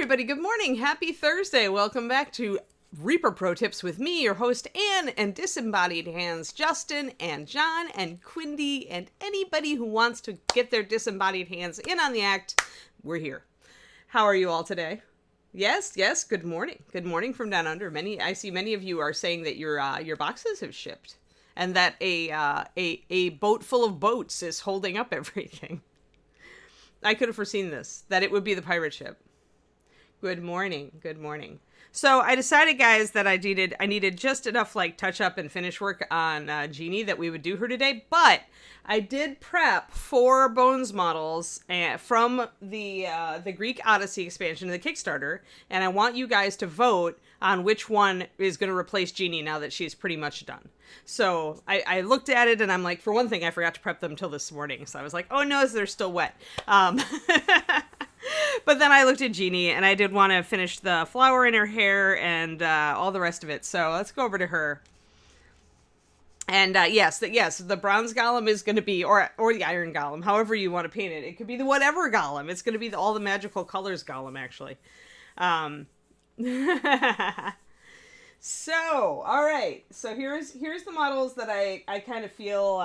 everybody. Good morning. Happy Thursday. Welcome back to Reaper Pro-Tips with me, your host, Ann, and disembodied hands, Justin and John and Quindy, and anybody who wants to get their disembodied hands in on the act. We're here. How are you all today? Yes. Good morning. Good morning from down under. I see many of you are saying that your boxes have shipped, and that a boat full of boats is holding up everything. I could have foreseen this, that it would be the pirate ship. Good morning. So I decided, guys, that I needed just enough touch up and finish work on Genie that we would do her today. But I did prep 4 Bones models from the Greek Odyssey expansion of the Kickstarter, and I want you guys to vote on which one is going to replace Genie now that she's pretty much done. So I looked at it and I'm like, for one thing, I forgot to prep them till this morning. So I was like, oh no, they're still wet. But then I looked at Genie and I did want to finish the flower in her hair and all the rest of it. So let's go over to her. And yes, the bronze golem is going to be, or the iron golem, however you want to paint it. It could be the whatever golem. It's going to be all the magical colors golem, actually. So, all right. So here's the models that I kind of feel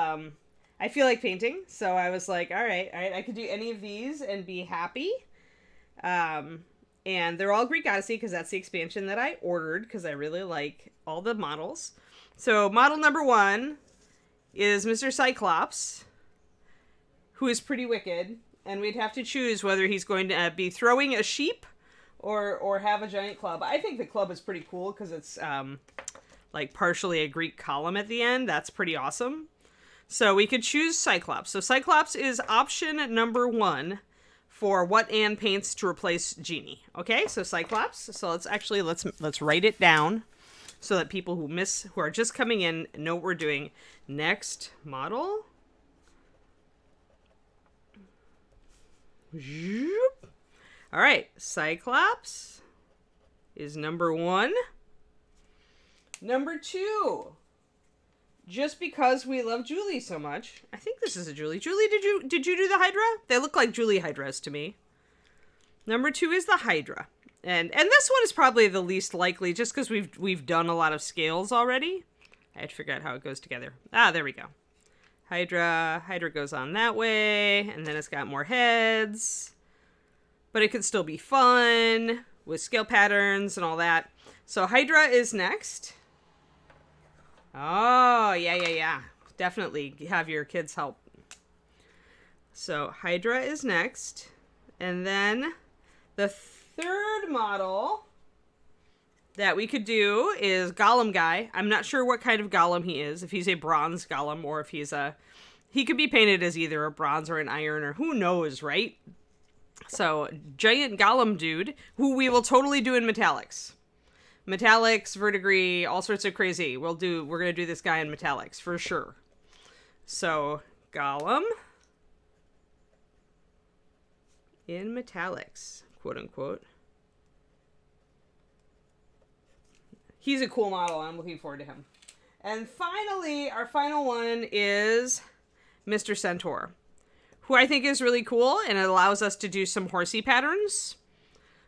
I feel like painting. So I was like, all right, I could do any of these and be happy. And they're all Greek Odyssey because that's the expansion that I ordered because I really like all the models. So model number 1 is Mr. Cyclops, who is pretty wicked, and we'd have to choose whether he's going to be throwing a sheep or have a giant club. I think the club is pretty cool because it's partially a Greek column at the end. That's pretty awesome. So we could choose Cyclops. So Cyclops is option number 1 for what Anne paints to replace Genie. Okay, so Cyclops. So let's write it down so that people who are just coming in know what we're doing. Next model. All right, Cyclops is number 1. Number 2. Just because we love Julie so much. I think this is a Julie. Julie, did you do the Hydra? They look like Julie Hydras to me. Number 2 is the Hydra. And this one is probably the least likely just because we've done a lot of scales already. I had to figure out how it goes together. Ah, there we go. Hydra goes on that way, and then it's got more heads. But it could still be fun with scale patterns and all that. So Hydra is next. Oh, yeah. Definitely have your kids help. So Hydra is next. And then the third model that we could do is Golem Guy. I'm not sure what kind of golem he is. If he's a bronze golem or if he could be painted as either a bronze or an iron or who knows, right? So giant golem dude who we will totally do in metallics. Metallics, verdigris, all sorts of crazy. We're going to do this guy in metallics for sure. So, Golem in metallics, quote unquote. He's a cool model. I'm looking forward to him. And finally, our final one is Mr. Centaur, who I think is really cool and it allows us to do some horsey patterns.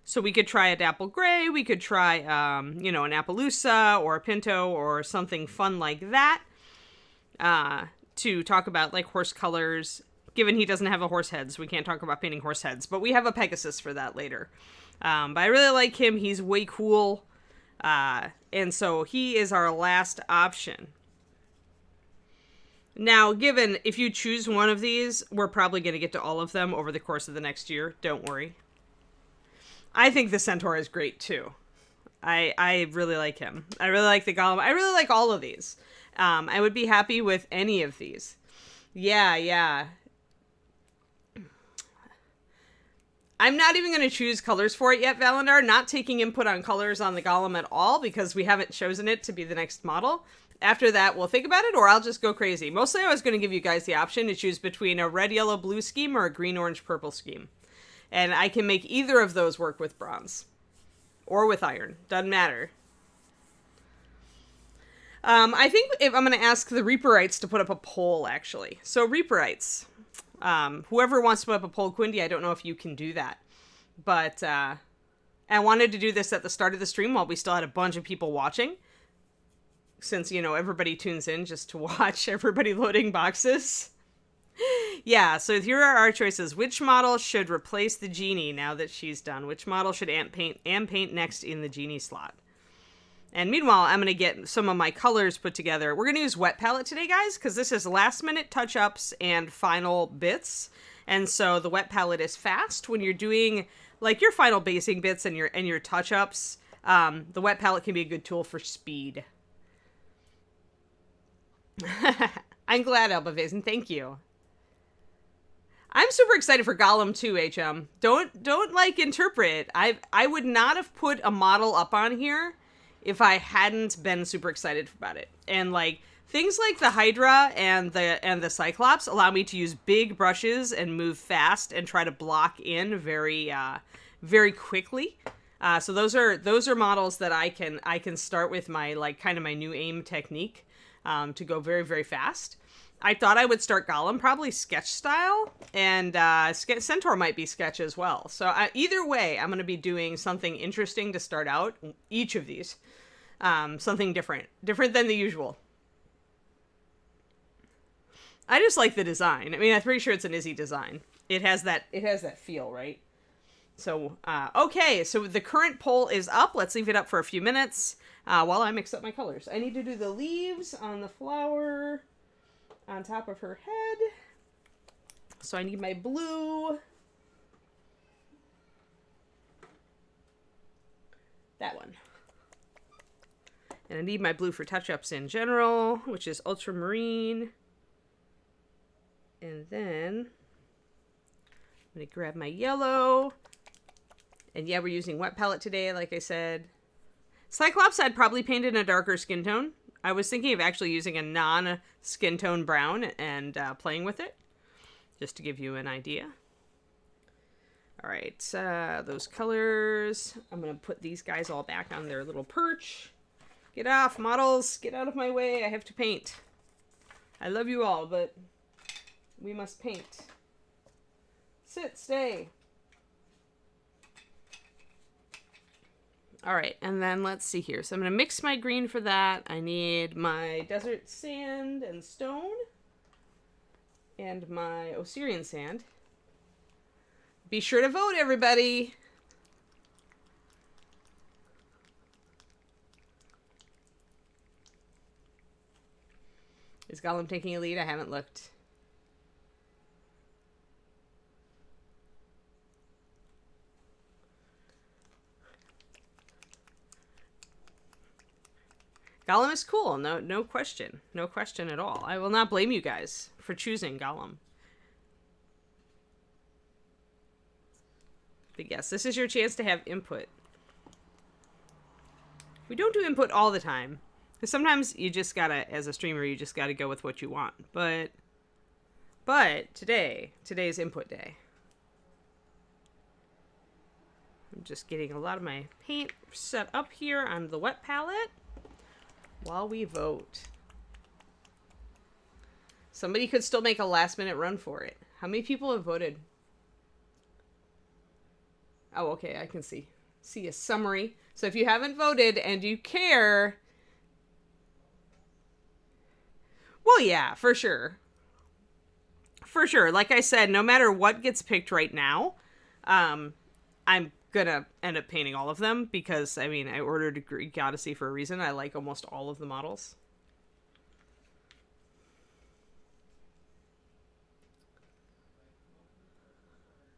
So we could try a dapple gray, we could try, an Appaloosa or a Pinto or something fun like that to talk about horse colors, given he doesn't have a horse head, so we can't talk about painting horse heads, but we have a Pegasus for that later. But I really like him, he's way cool, and so he is our last option. Now, given if you choose one of these, we're probably going to get to all of them over the course of the next year, don't worry. I think the Centaur is great, too. I really like him. I really like the Golem. I really like all of these. I would be happy with any of these. Yeah. I'm not even going to choose colors for it yet, Valendar. Not taking input on colors on the Golem at all because we haven't chosen it to be the next model. After that, we'll think about it or I'll just go crazy. Mostly I was going to give you guys the option to choose between a red, yellow, blue scheme or a green, orange, purple scheme. And I can make either of those work with bronze. Or with iron. Doesn't matter. I think if I'm going to ask the Reaperites to put up a poll, actually. So Reaperites. Whoever wants to put up a poll, Quindy, I don't know if you can do that. But And I wanted to do this at the start of the stream while we still had a bunch of people watching. Since, you know, everybody tunes in just to watch everybody loading boxes. Yeah, so here are our choices. Which model should replace the Genie now that she's done? Which model should Amp paint next in the Genie slot? And meanwhile, I'm going to get some of my colors put together. We're going to use wet palette today, guys, because this is last minute touch-ups and final bits. And so the wet palette is fast when you're doing like your final basing bits and your touch-ups. The wet palette can be a good tool for speed. I'm glad, Elbavazin. Thank you. I'm super excited for Gollum too, HM. Don't like interpret. I would not have put a model up on here if I hadn't been super excited about it. And like things like the Hydra and the Cyclops allow me to use big brushes and move fast and try to block in very quickly. So those are models that I can start with my like kind of my new aim technique to go very, very fast. I thought I would start Gollum, probably sketch style, and Centaur might be sketch as well. So either way, I'm going to be doing something interesting to start out each of these. Something different than the usual. I just like the design. I mean, I'm pretty sure it's an Izzy design. It has that feel, right? So, okay, so the current poll is up. Let's leave it up for a few minutes while I mix up my colors. I need to do the leaves on the flower on top of her head. So I need my blue. That one. And I need my blue for touch-ups in general, which is ultramarine. And then I'm going to grab my yellow. And yeah, we're using wet palette today, like I said. Cyclops I'd probably paint in a darker skin tone. I was thinking of actually using a non-skin tone brown and playing with it, just to give you an idea. All right, those colors. I'm going to put these guys all back on their little perch. Get off, models. Get out of my way. I have to paint. I love you all, but we must paint. Sit, stay. All right, and then let's see here. So I'm going to mix my green for that. I need my desert sand and stone and my Osirian sand. Be sure to vote, everybody. Is Gollum taking a lead? I haven't looked. Gollum is cool. No question. No question at all. I will not blame you guys for choosing Gollum. But yes, this is your chance to have input. We don't do input all the time. Because sometimes you just gotta, as a streamer, you just gotta go with what you want. But today's input day. I'm just getting a lot of my paint set up here on the wet palette while we vote. Somebody could still make a last minute run for it. How many people have voted? Oh, okay, I can see a summary. So if you haven't voted and you care, well, yeah, for sure. For sure. Like I said, no matter what gets picked right now, I'm gonna end up painting all of them because, I mean, I ordered Greek Odyssey for a reason. I like almost all of the models.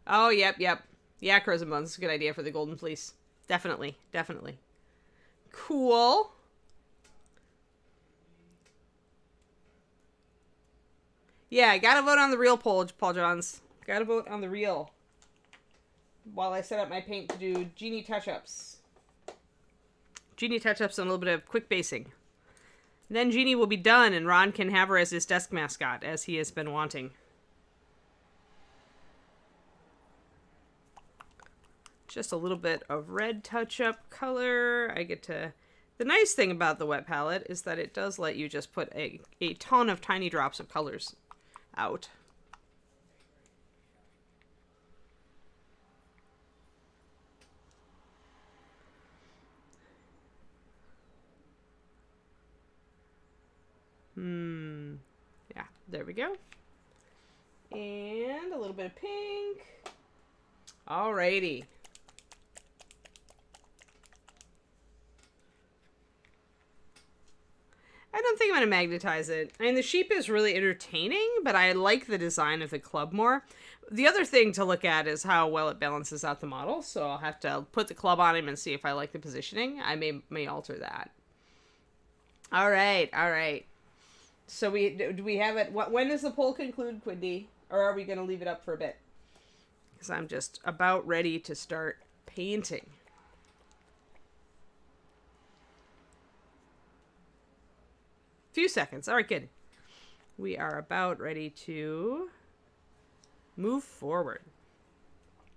Oh, yep. Yeah, Crows and Bones is a good idea for the Golden Fleece. Definitely. Cool. Yeah, gotta vote on the real poll, Paul Johns. Gotta vote on the real. While I set up my paint to do Genie touch-ups. Genie touch-ups and a little bit of quick basing. Then Genie will be done and Ron can have her as his desk mascot, as he has been wanting. Just a little bit of red touch-up color. I get to... The nice thing about the wet palette is that it does let you just put a ton of tiny drops of colors out. There we go. And a little bit of pink. Alrighty. I don't think I'm going to magnetize it. I mean, the sheep is really entertaining, but I like the design of the club more. The other thing to look at is how well it balances out the model, so I'll have to put the club on him and see if I like the positioning. I may alter that. All right. So do we have it? When does the poll conclude, Quindy? Or are we going to leave it up for a bit? Because I'm just about ready to start painting. Few seconds. All right, good. We are about ready to move forward.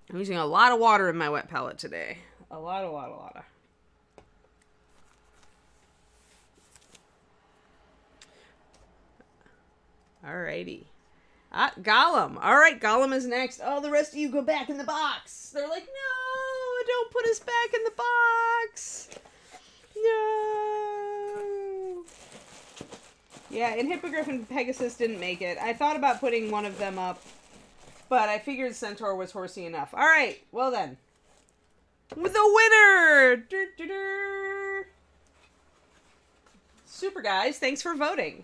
I'm using a lot of water in my wet palette today. A lot of. Alrighty. Gollum. All right, Gollum is next. Oh, the rest of you go back in the box. They're like, no, don't put us back in the box. No. Yeah, and Hippogriff and Pegasus didn't make it. I thought about putting one of them up, but I figured Centaur was horsey enough. All right, well then. With the winner! Super, guys. Thanks for voting.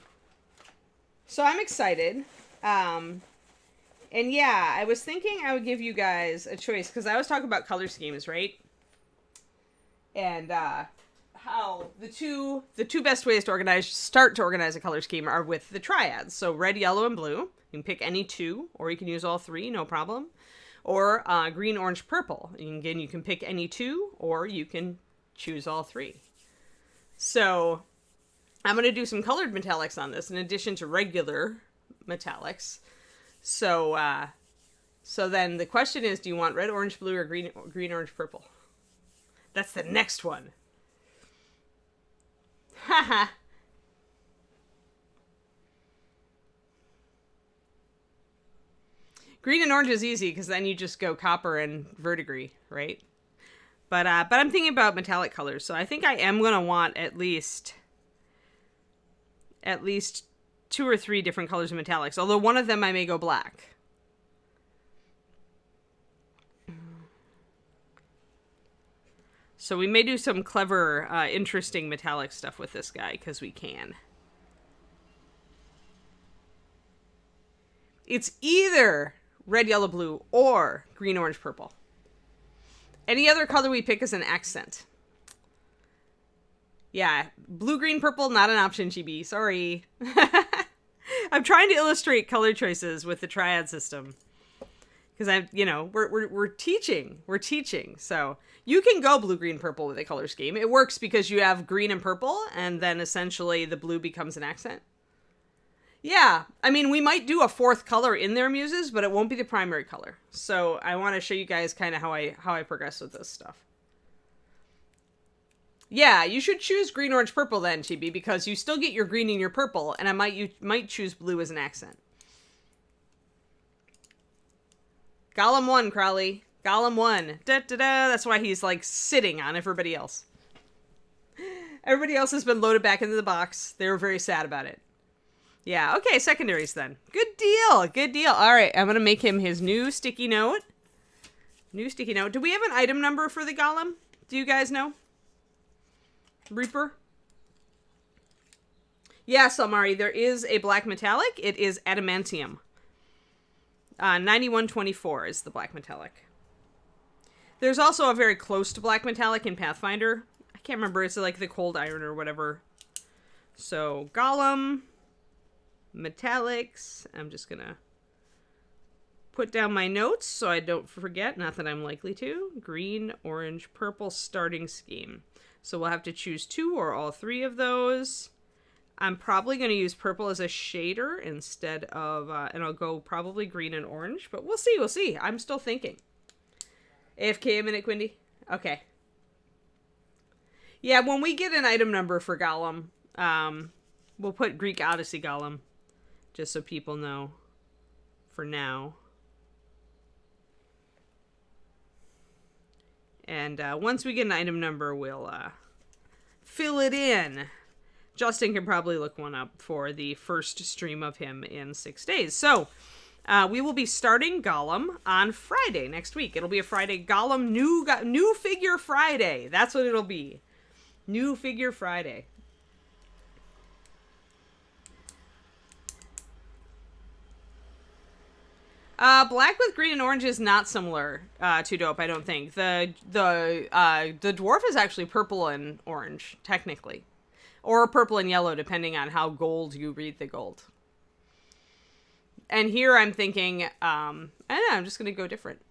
So I'm excited. And yeah, I was thinking I would give you guys a choice, because I was talking about color schemes, right? And how the two best ways to start to organize a color scheme are with the triads. So red, yellow, and blue. You can pick any two, or you can use all three, no problem. Or green, orange, purple. And again, you can pick any two, or you can choose all three. So I'm going to do some colored metallics on this in addition to regular metallics. So then the question is, do you want red, orange, blue, or green, orange, purple? That's the next one. Haha. Green and orange is easy because then you just go copper and verdigris, right? But I'm thinking about metallic colors, so I think I am going to want at least 2 or 3 different colors of metallics, although one of them I may go black. So we may do some clever, interesting metallic stuff with this guy, because we can. It's either red, yellow, blue, or green, orange, purple. Any other color we pick is an accent. Yeah, blue, green, purple, not an option, GB. Sorry. I'm trying to illustrate color choices with the triad system. Because we're teaching. We're teaching. So you can go blue, green, purple with a color scheme. It works because you have green and purple, and then essentially the blue becomes an accent. Yeah, I mean, we might do a 4th color in there, Muses, but it won't be the primary color. So I want to show you guys kind of how I progress with this stuff. Yeah, you should choose green, orange, purple then, Chibi, because you still get your green and your purple, and you might choose blue as an accent. Gollum won, Crowley. Gollum won. Da-da-da. That's why he's, like, sitting on everybody else. Everybody else has been loaded back into the box. They were very sad about it. Yeah, okay, secondaries then. Good deal, good deal. All right, I'm going to make him his new sticky note. New sticky note. Do we have an item number for the Gollum? Do you guys know? Reaper? Yeah, Salmari, there is a black metallic. It is adamantium. 9124 is the black metallic. There's also a very close to black metallic in Pathfinder. I can't remember. It's like the cold iron or whatever. So, Gollum, metallics. I'm just going to put down my notes so I don't forget. Not that I'm likely to. Green, orange, purple starting scheme. So we'll have to choose 2 or all 3 of those. I'm probably going to use purple as a shader instead of, and I'll go probably green and orange, but we'll see. I'm still thinking. AFK a minute, Quindy? Okay. Yeah, when we get an item number for Gollum, we'll put Greek Odyssey Gollum, just so people know for now. And once we get an item number, we'll fill it in. Justin can probably look one up for the first stream of him in 6 days. So, we will be starting Gollum on Friday next week. It'll be a Friday Gollum new figure Friday. That's what it'll be. New figure Friday. Black with green and orange is not similar to Dope, I don't think. The dwarf is actually purple and orange, technically. Or purple and yellow, depending on how gold you read the gold. And here I'm thinking, I don't know, I'm just going to go different.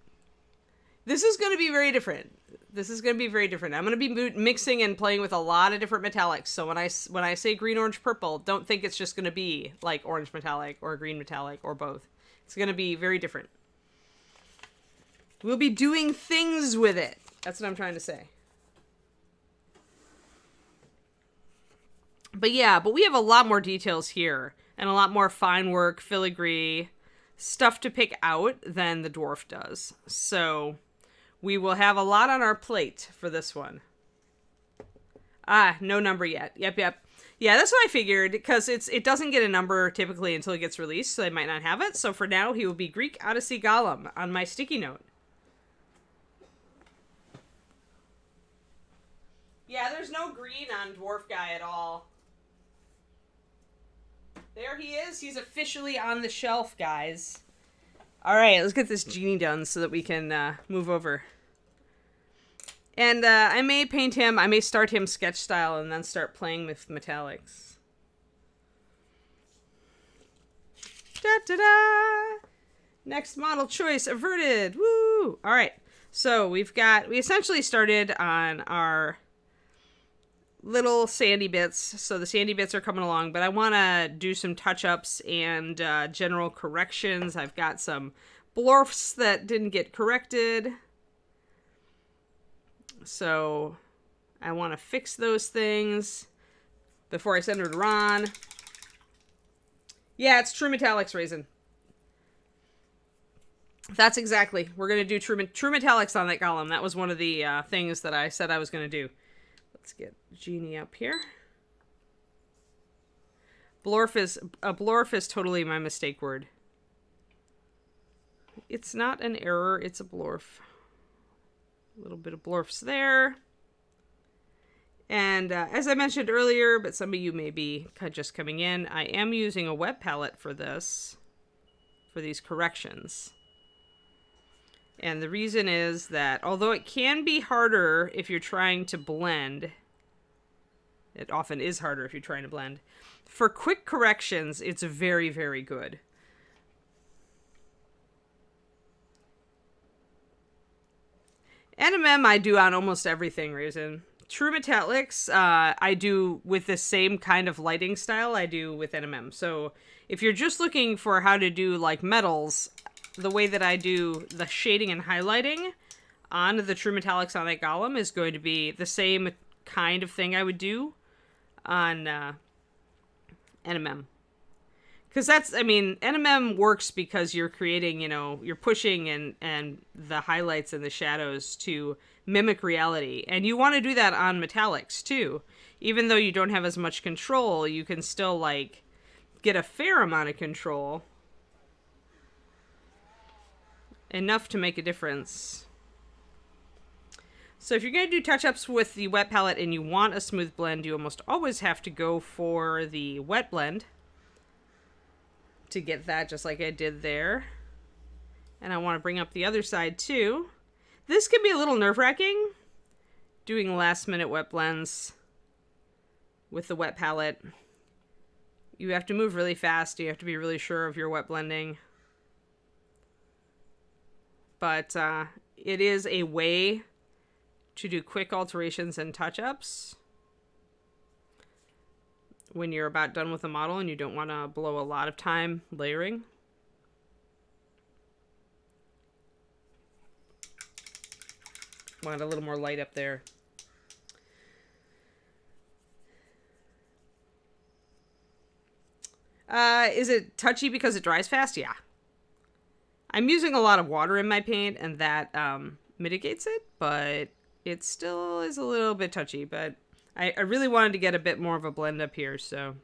This is going to be very different. I'm going to be mixing and playing with a lot of different metallics. So when I say green, orange, purple, don't think it's just going to be like orange metallic or green metallic or both. It's going to be very different. We'll be doing things with it. That's what I'm trying to say. But yeah, we have a lot more details here. And a lot more fine work, filigree, stuff to pick out than the dwarf does. So we will have a lot on our plate for this one. No number yet. Yep. Yeah, that's what I figured, because it doesn't get a number typically until it gets released, so they might not have it. So for now, he will be Greek Odyssey Gollum on my sticky note. Yeah, there's no green on Dwarf Guy at all. There he is. He's officially on the shelf, guys. All right, let's get this genie done so that we can move over. And I may paint him. I may start him sketch style and then start playing with metallics. Da-da-da! Next model choice averted. Woo! All right. So we essentially started on our little sandy bits. So the sandy bits are coming along, but I want to do some touch-ups and general corrections. I've got some blorfs that didn't get corrected. So I want to fix those things before I send her to Ron. Yeah, it's True Metallics, Raisin. That's exactly. We're going to do True Metallics on that Gollum. That was one of the things that I said I was going to do. Let's get Genie up here. Blorf is totally my mistake word. It's not an error, it's a blorf. A little bit of blorfs there. And as I mentioned earlier, but some of you may be just coming in, I am using a wet palette for this, for these corrections. And the reason is that although it can be harder if you're trying to blend, it often is harder if you're trying to blend, for quick corrections, it's very, very good. NMM I do on almost everything, Raisin. True Metallics I do with the same kind of lighting style I do with NMM. So if you're just looking for how to do like metals, the way that I do the shading and highlighting on the True Metallics on that Gollum is going to be the same kind of thing I would do on NMM. Because NMM works because you're creating, you're pushing and the highlights and the shadows to mimic reality. And you want to do that on metallics too. Even though you don't have as much control, you can still get a fair amount of control. Enough to make a difference. So if you're going to do touch-ups with the wet palette and you want a smooth blend, you almost always have to go for the wet blend to get that, just like I did there. And I want to bring up the other side too. This can be a little nerve-wracking, doing last-minute wet blends with the wet palette. You have to move really fast. You have to be really sure of your wet blending. But it is a way to do quick alterations and touch-ups when you're about done with the model and you don't want to blow a lot of time layering. Want a little more light up there. Is it touchy because it dries fast? Yeah. I'm using a lot of water in my paint and that mitigates it, but it still is a little bit touchy, but I really wanted to get a bit more of a blend up here, so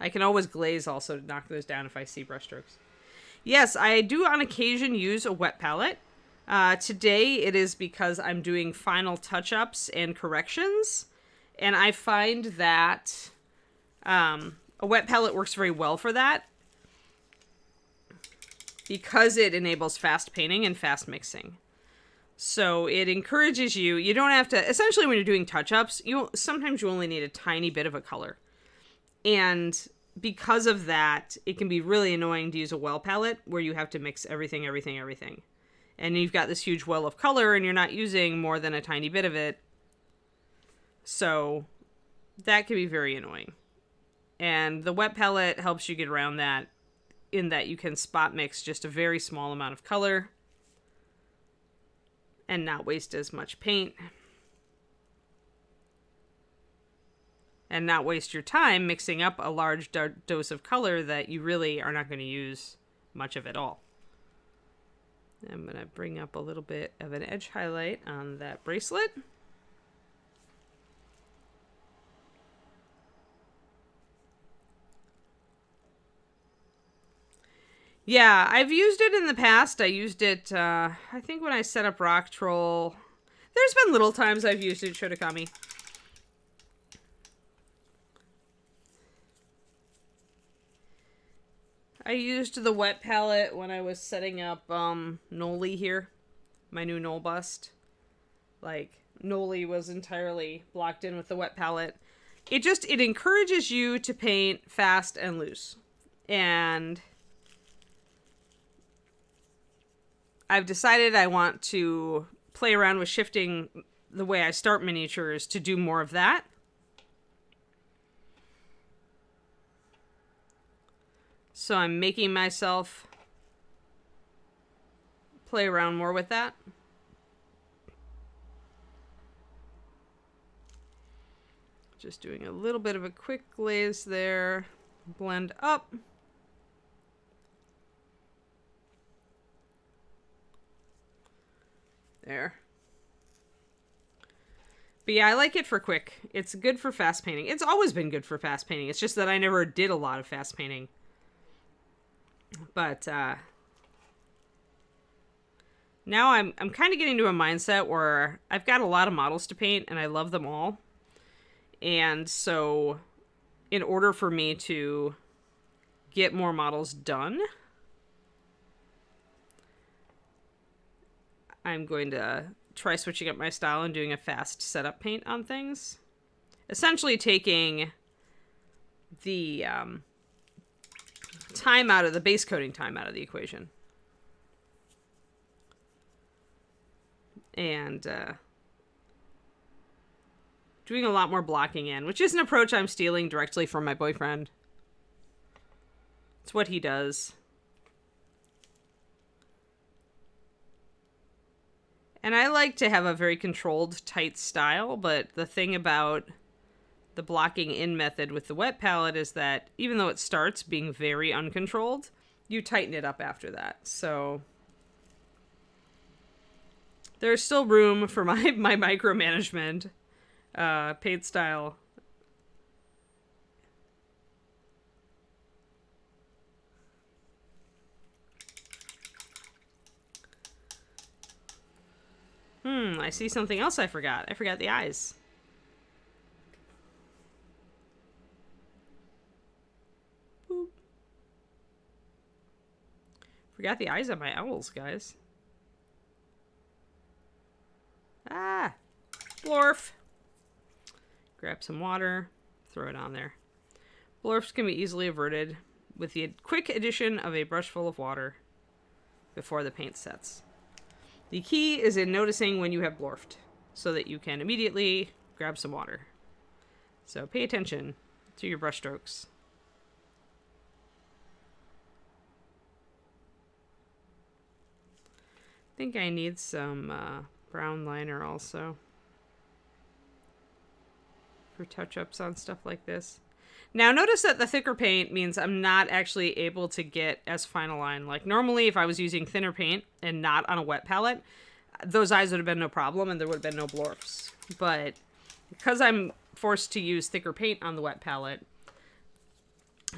I can always glaze also to knock those down if I see brush strokes. Yes, I do on occasion use a wet palette. Today it is because I'm doing final touch-ups and corrections, and I find that a wet palette works very well for that because it enables fast painting and fast mixing. So it encourages you, you don't have to, essentially when you're doing touch-ups, sometimes you only need a tiny bit of a color. And because of that, it can be really annoying to use a well palette where you have to mix everything. And you've got this huge well of color and you're not using more than a tiny bit of it. So that can be very annoying. And the wet palette helps you get around that in that you can spot mix just a very small amount of color and not waste as much paint. And not waste your time mixing up a large dose of color that you really are not going to use much of at all. I'm going to bring up a little bit of an edge highlight on that bracelet. Yeah, I've used it in the past. I used it, I think when I set up Rock Troll. There's been little times I've used it, Shotakami. I used the wet palette when I was setting up Noli here. My new Nol bust. Like, Noli was entirely blocked in with the wet palette. It encourages you to paint fast and loose. And I've decided I want to play around with shifting the way I start miniatures to do more of that. So I'm making myself play around more with that. Just doing a little bit of a quick glaze there. Blend up. There. But yeah, I like it for quick. It's good for fast painting. It's always been good for fast painting. It's just that I never did a lot of fast painting. But now I'm kind of getting to a mindset where I've got a lot of models to paint and I love them all. And so in order for me to get more models done, I'm going to try switching up my style and doing a fast setup paint on things. Essentially taking the time out of the base coating time out of the equation. And doing a lot more blocking in, which is an approach I'm stealing directly from my boyfriend. It's what he does. And I like to have a very controlled, tight style, but the thing about the blocking in method with the wet palette is that even though it starts being very uncontrolled, you tighten it up after that. So there's still room for my micromanagement paint style. I see something else I forgot. I forgot the eyes. Boop. Forgot the eyes on my owls, guys. Ah! Blorf! Grab some water. Throw it on there. Blorfs can be easily averted with the quick addition of a brush full of water before the paint sets. The key is in noticing when you have blorfed so that you can immediately grab some water. So pay attention to your brush strokes. I think I need some brown liner also for touch-ups on stuff like this. Now notice that the thicker paint means I'm not actually able to get as fine a line. Like normally if I was using thinner paint and not on a wet palette, those eyes would have been no problem and there would have been no blorfs. But because I'm forced to use thicker paint on the wet palette,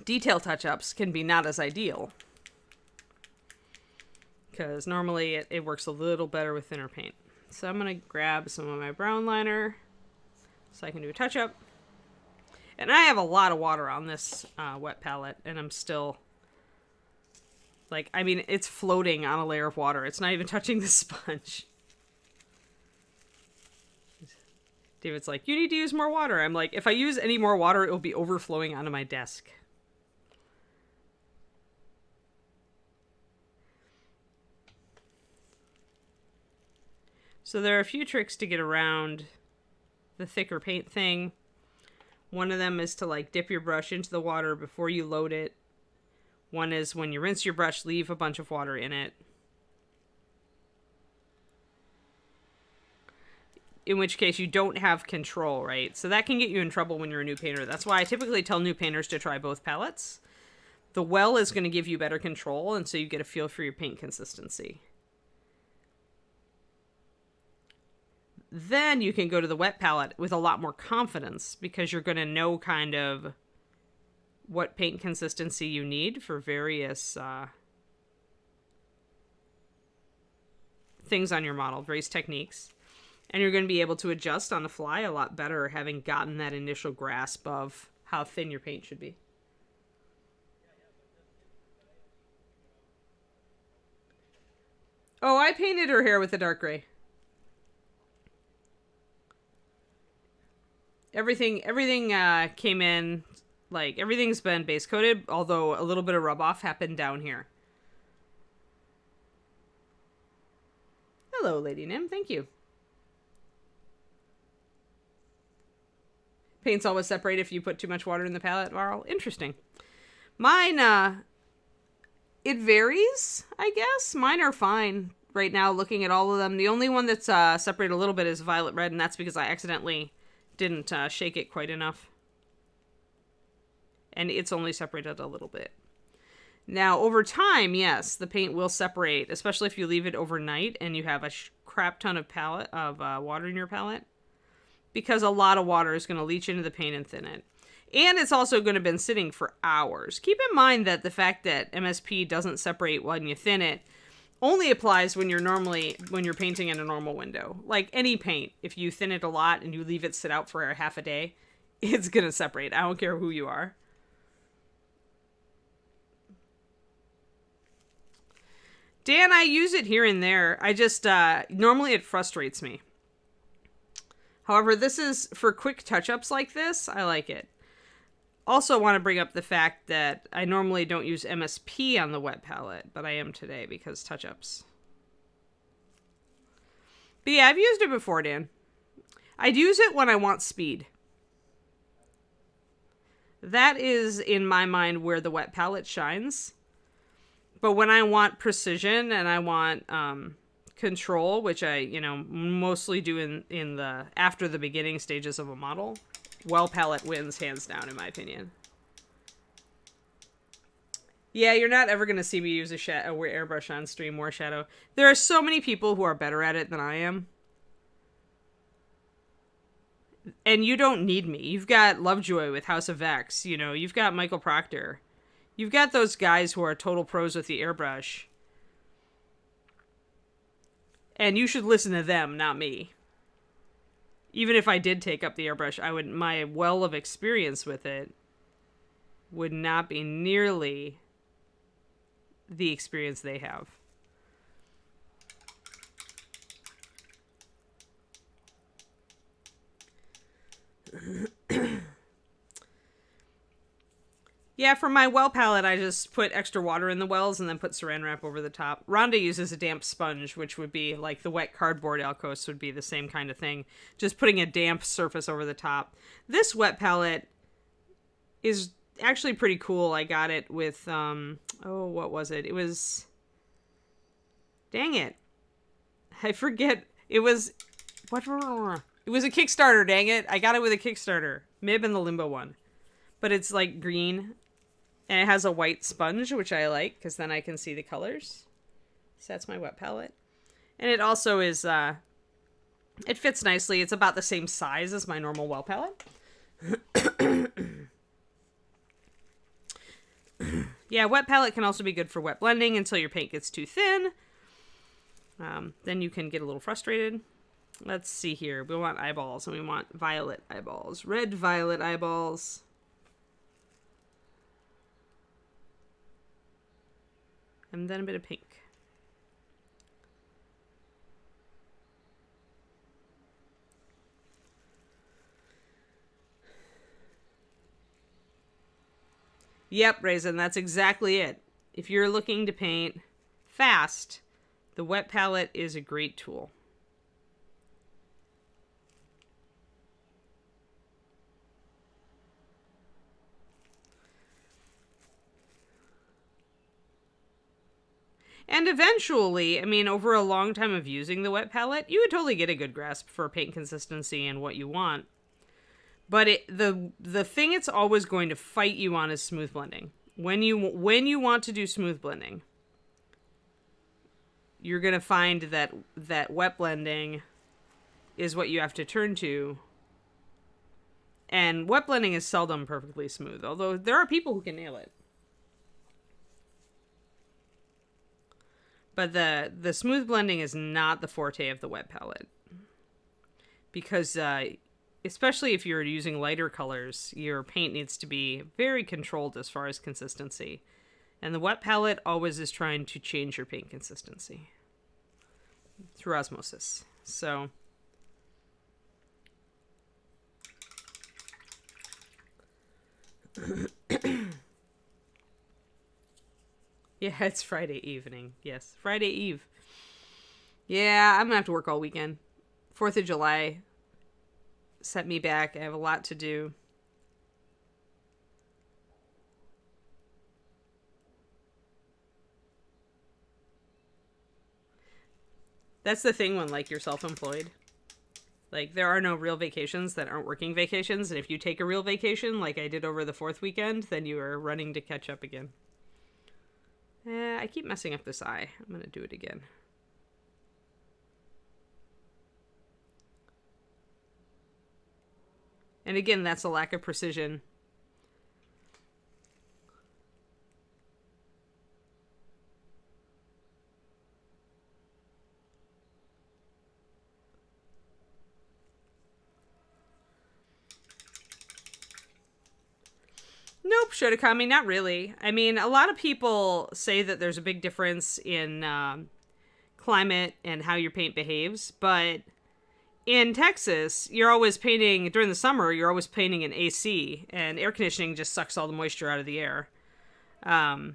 detail touch-ups can be not as ideal. Because normally it works a little better with thinner paint. So I'm going to grab some of my brown liner so I can do a touch-up. And I have a lot of water on this wet palette, and I'm still, like, I mean, it's floating on a layer of water. It's not even touching the sponge. David's like, you need to use more water. I'm like, if I use any more water, it will be overflowing onto my desk. So there are a few tricks to get around the thicker paint thing. One of them is to like dip your brush into the water before you load it. One is when you rinse your brush, leave a bunch of water in it. In which case you don't have control, right? So that can get you in trouble when you're a new painter. That's why I typically tell new painters to try both palettes. The well is going to give you better control, and so you get a feel for your paint consistency. Then you can go to the wet palette with a lot more confidence because you're going to know kind of what paint consistency you need for various things on your model, various techniques. And you're going to be able to adjust on the fly a lot better having gotten that initial grasp of how thin your paint should be. Oh, I painted her hair with a dark gray. Everything came in, like, everything's been base coated, although a little bit of rub off happened down here. Hello, Lady Nim. Thank you. Paint's always separate if you put too much water in the palette, Varl. Interesting. Mine, it varies, I guess. Mine are fine right now, looking at all of them. The only one that's separated a little bit is violet red, and that's because I accidentally didn't shake it quite enough. And it's only separated a little bit. Now, over time, yes, the paint will separate, especially if you leave it overnight and you have a crap ton of water in your palette. Because a lot of water is going to leach into the paint and thin it. And it's also going to have been sitting for hours. Keep in mind that the fact that MSP doesn't separate when you thin it only applies when you're painting in a normal window. Like any paint, if you thin it a lot and you leave it sit out for a half a day, it's going to separate. I don't care who you are. Dan, I use it here and there. I just, normally it frustrates me. However, this is, for quick touch-ups like this, I like it. Also want to bring up the fact that I normally don't use MSP on the wet palette, but I am today because touch-ups. But yeah, I've used it before, Dan. I'd use it when I want speed. That is, in my mind, where the wet palette shines. But when I want precision and I want control, which I, mostly do in the after the beginning stages of a model, well palette wins hands down, in my opinion. Yeah, you're not ever going to see me use a airbrush on stream or shadow. There are so many people who are better at it than I am. And you don't need me. You've got Lovejoy with House of X. You've got Michael Proctor. You've got those guys who are total pros with the airbrush. And you should listen to them, not me. Even if I did take up the airbrush, my well of experience with it would not be nearly the experience they have. Yeah, for my well palette, I just put extra water in the wells and then put saran wrap over the top. Rhonda uses a damp sponge, which would be like the wet cardboard Alcos would be the same kind of thing. Just putting a damp surface over the top. This wet palette is actually pretty cool. I got it with, what was it? It was, dang it. I forget. It was a Kickstarter, dang it. I got it with a Kickstarter. Mib and the Limbo one. But it's like green. And it has a white sponge, which I like, because then I can see the colors. So that's my wet palette. And it also is It fits nicely. It's about the same size as my normal well palette. Yeah, wet palette can also be good for wet blending until your paint gets too thin. Then you can get a little frustrated. Let's see here. We want eyeballs, and we want violet eyeballs. Red violet eyeballs. And then a bit of pink. Yep, Raisin, that's exactly it. If you're looking to paint fast, the wet palette is a great tool. And eventually, I mean, over a long time of using the wet palette, you would totally get a good grasp for paint consistency and what you want. But the thing it's always going to fight you on is smooth blending. When you want to do smooth blending, you're going to find that wet blending is what you have to turn to. And wet blending is seldom perfectly smooth, although there are people who can nail it. But the smooth blending is not the forte of the wet palette. Because especially if you're using lighter colors, your paint needs to be very controlled as far as consistency. And the wet palette always is trying to change your paint consistency through osmosis. So yeah, it's Friday evening. Yes, Friday Eve. Yeah, I'm gonna have to work all weekend. 4th of July set me back. I have a lot to do. That's the thing when, like, you're self-employed. Like, there are no real vacations that aren't working vacations, and if you take a real vacation, like I did over the 4th weekend, then you are running to catch up again. I keep messing up this eye. I'm gonna do it again. And again, that's a lack of precision. Nope, Shotakami, not really. I mean, a lot of people say that there's a big difference in climate and how your paint behaves, but in Texas, you're always painting, during the summer, you're always painting in AC, and air conditioning just sucks all the moisture out of the air. And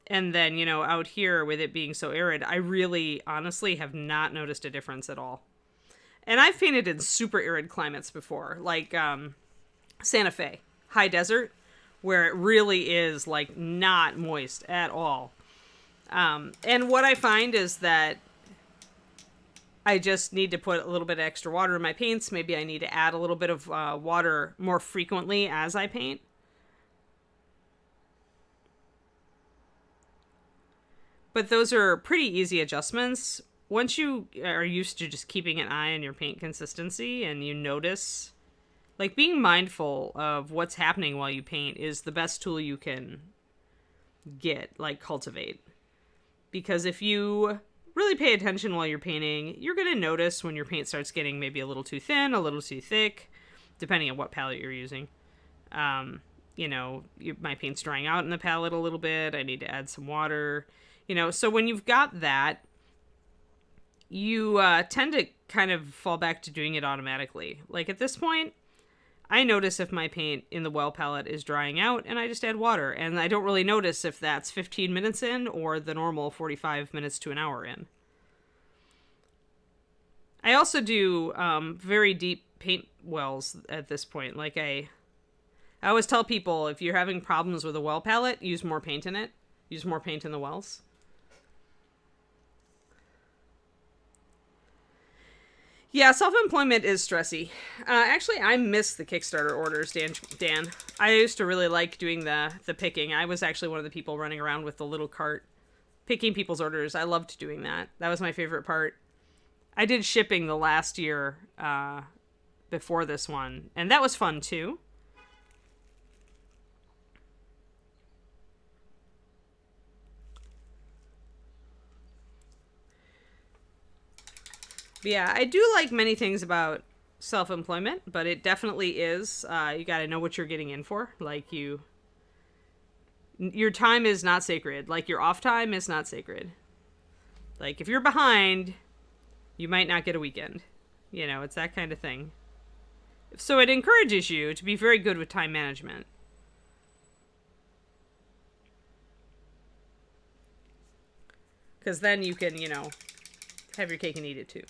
then, you know, out here, with it being so arid, I really, honestly, have not noticed a difference at all. And I've painted in super arid climates before, like Santa Fe, high desert, where it really is, like, not moist at all. And what I find is that I just need to put a little bit of extra water in my paints. Maybe I need to add a little bit of water more frequently as I paint. But those are pretty easy adjustments. Once you are used to just keeping an eye on your paint consistency and you notice, like, being mindful of what's happening while you paint is the best tool you can get, like, cultivate. Because if you really pay attention while you're painting, you're going to notice when your paint starts getting maybe a little too thin, a little too thick, depending on what palette you're using. You know, my paint's drying out in the palette a little bit. I need to add some water. You know, so when you've got that, you tend to kind of fall back to doing it automatically. Like, at this point, I notice if my paint in the well palette is drying out, and I just add water. And I don't really notice if that's 15 minutes in or the normal 45 minutes to an hour in. I also do very deep paint wells at this point. Like, I always tell people, if you're having problems with a well palette, use more paint in it. Use more paint in the wells. Yeah, self-employment is stressy. Actually, I miss the Kickstarter orders, Dan. I used to really like doing the picking. I was actually one of the people running around with the little cart, picking people's orders. I loved doing that. That was my favorite part. I did shipping the last year before this one, and that was fun too. But yeah, I do like many things about self-employment, but it definitely is, you got to know what you're getting in for. Like, your time is not sacred. Like, your off time is not sacred. Like, if you're behind, you might not get a weekend. You know, it's that kind of thing. So it encourages you to be very good with time management. Because then you can, you know, have your cake and eat it too.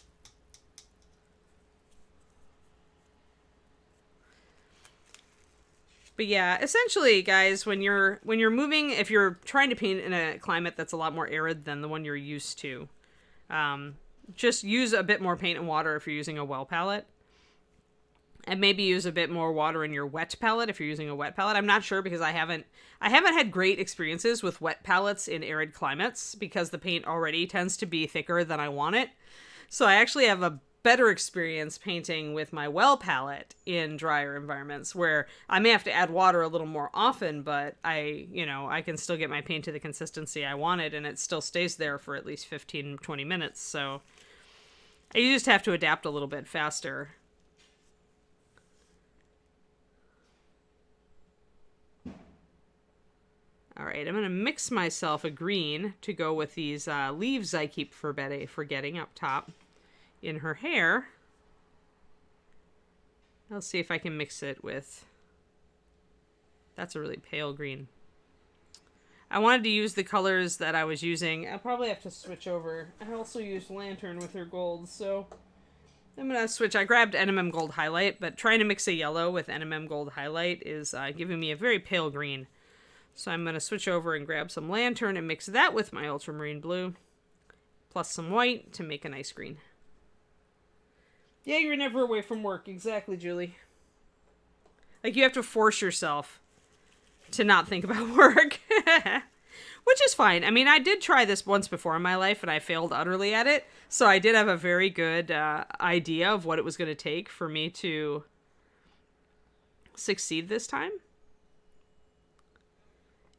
But yeah, essentially, guys, when you're moving, if you're trying to paint in a climate that's a lot more arid than the one you're used to, just use a bit more paint and water if you're using a well palette. And maybe use a bit more water in your wet palette if you're using a wet palette. I'm not sure because I haven't had great experiences with wet palettes in arid climates because the paint already tends to be thicker than I want it. So I actually have a better experience painting with my well palette in drier environments where I may have to add water a little more often, but I can still get my paint to the consistency I wanted and it still stays there for at least 15, 20 minutes. So you just have to adapt a little bit faster. All right, I'm going to mix myself a green to go with these leaves I keep forgetting up top in her hair. I'll see if I can mix it with... That's a really pale green. I wanted to use the colors that I was using. I'll probably have to switch over. I also used Lantern with her gold, so I'm going to switch. I grabbed NMM Gold Highlight, but trying to mix a yellow with NMM Gold Highlight is giving me a very pale green. So I'm going to switch over and grab some Lantern and mix that with my Ultramarine Blue, plus some white to make a nice green. Yeah, you're never away from work. Exactly, Julie. Like, you have to force yourself to not think about work. Which is fine. I mean, I did try this once before in my life, and I failed utterly at it. So I did have a very good idea of what it was going to take for me to succeed this time.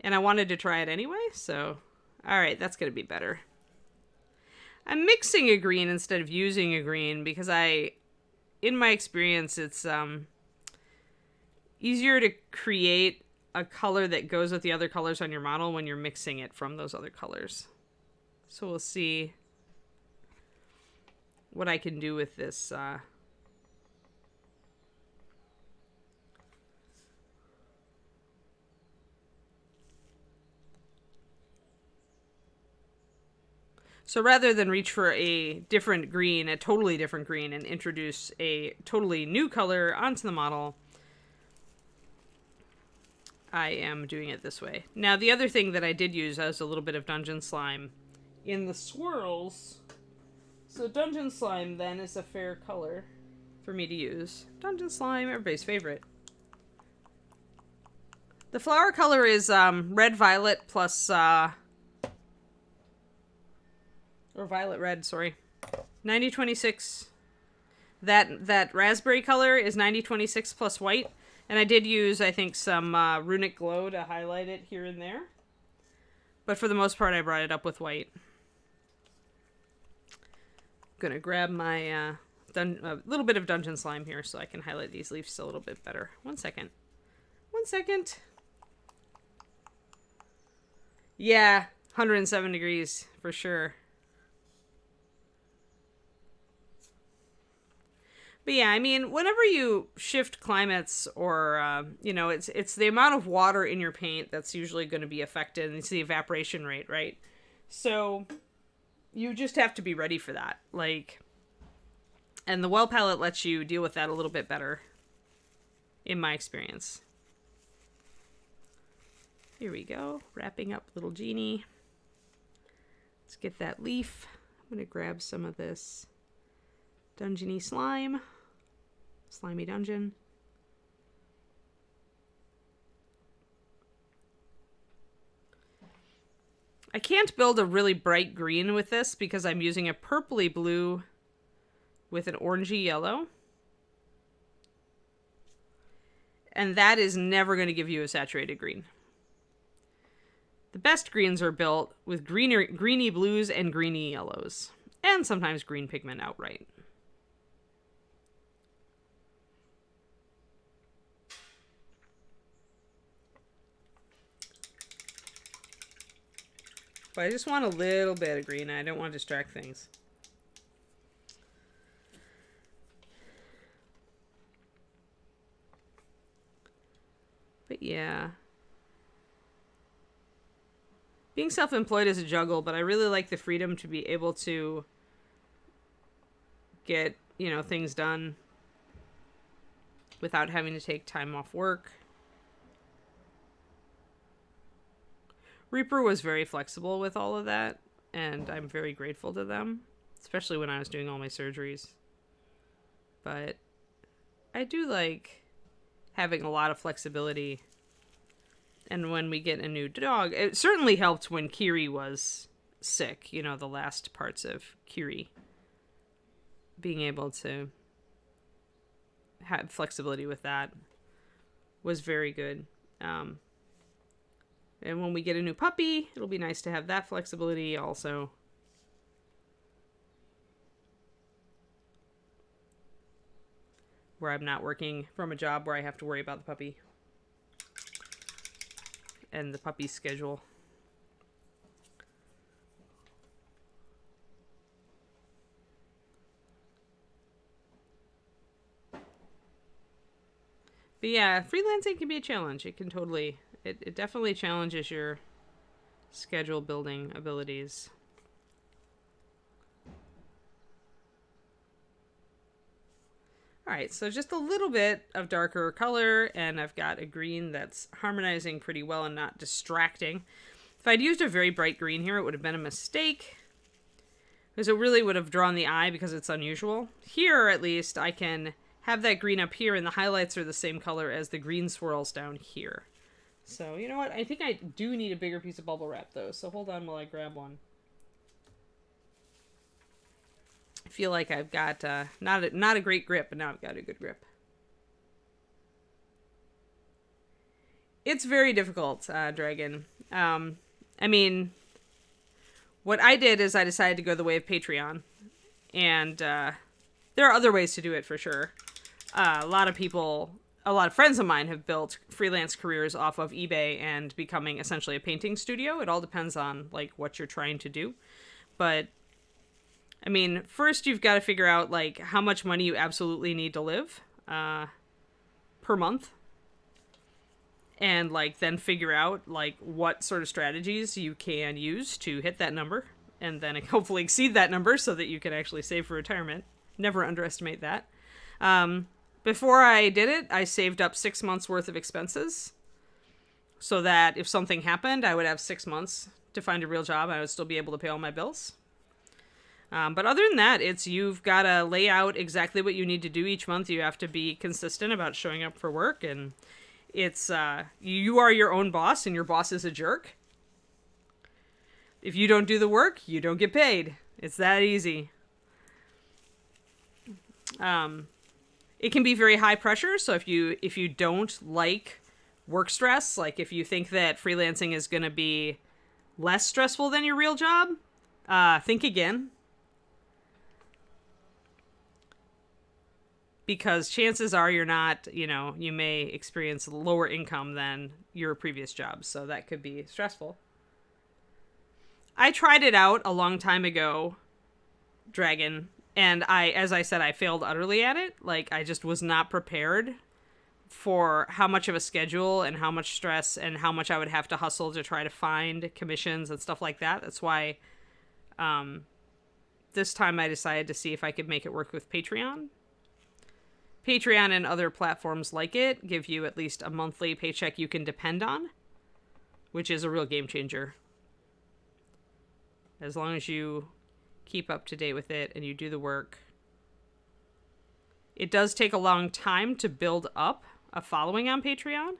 And I wanted to try it anyway, so... Alright, that's going to be better. I'm mixing a green instead of using a green because in my experience, it's easier to create a color that goes with the other colors on your model when you're mixing it from those other colors. So we'll see what I can do with this. So rather than reach for a different green, a totally different green, and introduce a totally new color onto the model, I am doing it this way. Now, the other thing that I did use was a little bit of Dungeon Slime in the swirls. So Dungeon Slime, then, is a fair color for me to use. Dungeon Slime, everybody's favorite. The flower color is red-violet plus... or violet red, sorry. 9026. That raspberry color is 9026 plus white. And I did use, I think, some runic glow to highlight it here and there. But for the most part, I brought it up with white. I'm gonna grab my a little bit of Dungeon Slime here so I can highlight these leaves a little bit better. 1 second. 1 second. Yeah, 107 degrees for sure. But yeah, I mean, whenever you shift climates or, it's the amount of water in your paint that's usually going to be affected, and it's the evaporation rate, right? So you just have to be ready for that. Like, and the well palette lets you deal with that a little bit better, in my experience. Here we go, wrapping up little Genie. Let's get that leaf. I'm going to grab some of this Dungeony slime. Slimy dungeon. I can't build a really bright green with this because I'm using a purpley blue with an orangey yellow. And that is never going to give you a saturated green. The best greens are built with greeny blues and greeny yellows. And sometimes green pigment outright. But I just want a little bit of green. I don't want to distract things. But yeah. Being self-employed is a juggle, but I really like the freedom to be able to get, things done without having to take time off work. Reaper was very flexible with all of that, and I'm very grateful to them, especially when I was doing all my surgeries. But I do like having a lot of flexibility. And when we get a new dog, it certainly helped when Kiri was sick, the last parts of Kiri. Being able to have flexibility with that was very good. And when we get a new puppy, it'll be nice to have that flexibility also. Where I'm not working from a job where I have to worry about the puppy. And the puppy's schedule. But yeah, freelancing can be a challenge. It can totally, it definitely challenges your schedule building abilities. Alright, so just a little bit of darker color, and I've got a green that's harmonizing pretty well and not distracting. If I'd used a very bright green here, it would have been a mistake, because it really would have drawn the eye because it's unusual. Here, at least, I can have that green up here, and the highlights are the same color as the green swirls down here. So, you know what? I think I do need a bigger piece of bubble wrap, though, so hold on while I grab one. I feel like I've got not a great grip, but now I've got a good grip. It's very difficult, Dragon. I mean, what I did is I decided to go the way of Patreon. And there are other ways to do it for sure. A lot of friends of mine have built freelance careers off of eBay and becoming essentially a painting studio. It all depends on like what you're trying to do. But I mean, first you've got to figure out like how much money you absolutely need to live per month. And like then figure out like what sort of strategies you can use to hit that number. And then hopefully exceed that number so that you can actually save for retirement. Never underestimate that. Before I did it, I saved up 6 months worth of expenses. So that if something happened, I would have 6 months to find a real job. I would still be able to pay all my bills. But other than that, you've got to lay out exactly what you need to do each month. You have to be consistent about showing up for work. And it's, you are your own boss and your boss is a jerk. If you don't do the work, you don't get paid. It's that easy. It can be very high pressure. So if you don't like work stress, like if you think that freelancing is going to be less stressful than your real job, think again. Because chances are you're not, you may experience lower income than your previous job. So that could be stressful. I tried it out a long time ago, Dragon, and as I said, I failed utterly at it. Like, I just was not prepared for how much of a schedule and how much stress and how much I would have to hustle to try to find commissions and stuff like that. That's why this time I decided to see if I could make it work with Patreon. Patreon and other platforms like it give you at least a monthly paycheck you can depend on, which is a real game changer. As long as you keep up to date with it and you do the work. It does take a long time to build up a following on Patreon.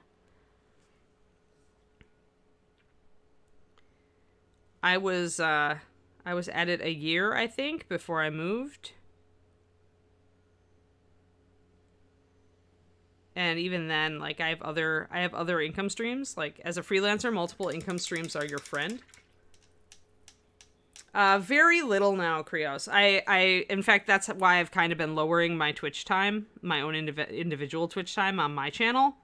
I was at it a year, I think, before I moved. And even then, like, I have other income streams. Like, as a freelancer, multiple income streams are your friend. Very little now, Krios. In fact, that's why I've kind of been lowering my Twitch time, my own individual Twitch time on my channel.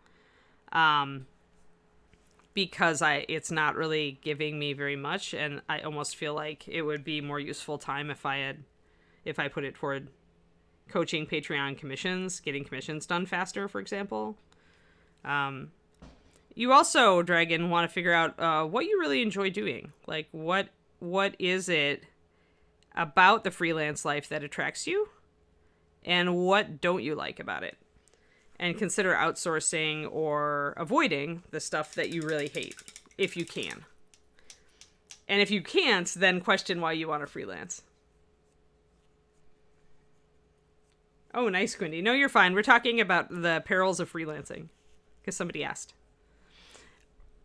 Because it's not really giving me very much, and I almost feel like it would be more useful time if I put it toward coaching Patreon commissions, getting commissions done faster, for example. You also, Dragon, want to figure out what you really enjoy doing. Like, what is it about the freelance life that attracts you, and what don't you like about it? And consider outsourcing or avoiding the stuff that you really hate, if you can. And if you can't, then question why you want to freelance. Oh, nice, Quindy. No, you're fine. We're talking about the perils of freelancing, because somebody asked.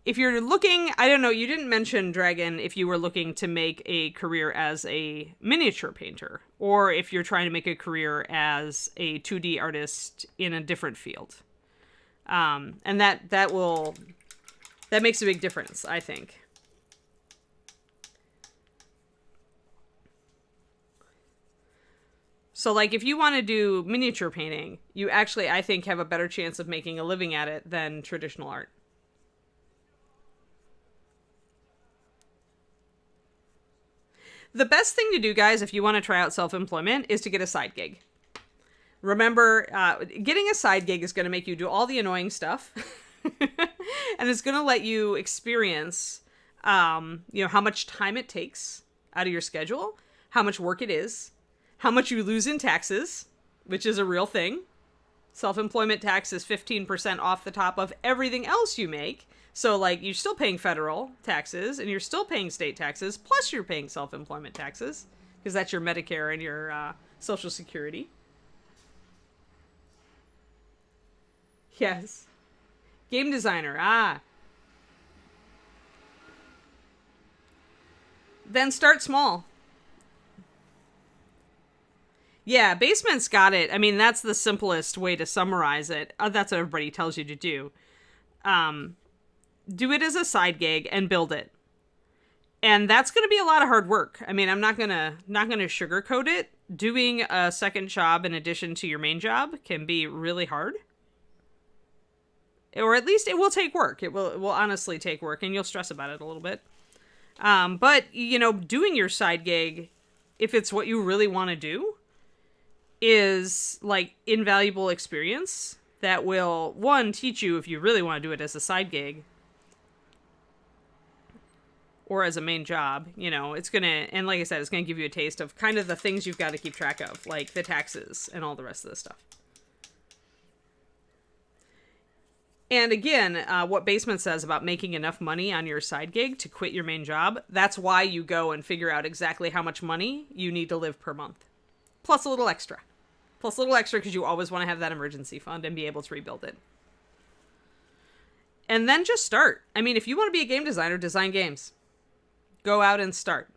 If you're looking, I don't know, you didn't mention, Dragon, if you were looking to make a career as a miniature painter, or if you're trying to make a career as a 2D artist in a different field. And that makes a big difference, I think. So, like, if you want to do miniature painting, you actually, I think, have a better chance of making a living at it than traditional art. The best thing to do, guys, if you want to try out self-employment, is to get a side gig. Remember, getting a side gig is going to make you do all the annoying stuff. And it's going to let you experience, how much time it takes out of your schedule, how much work it is, how much you lose in taxes, which is a real thing. Self-employment tax is 15% off the top of everything else you make. So, like, you're still paying federal taxes, and you're still paying state taxes, plus you're paying self-employment taxes, because that's your Medicare and your Social Security. Yes. Game designer, Then start small. Yeah, Basement's got it. I mean, that's the simplest way to summarize it. That's what everybody tells you to do. Do it as a side gig and build it. And that's going to be a lot of hard work. I mean, I'm not going to sugarcoat it. Doing a second job in addition to your main job can be really hard. Or at least it will take work. It will honestly take work, and you'll stress about it a little bit. But, doing your side gig, if it's what you really want to do, is, like, invaluable experience that will, one, teach you if you really want to do it as a side gig or as a main job. It's going to, and like I said, it's going to give you a taste of kind of the things you've got to keep track of, like the taxes and all the rest of the stuff. And again, what Basement says about making enough money on your side gig to quit your main job, that's why you go and figure out exactly how much money you need to live per month. Plus a little extra. Because you always want to have that emergency fund and be able to rebuild it. And then just start. I mean, if you want to be a game designer, design games. Go out and start.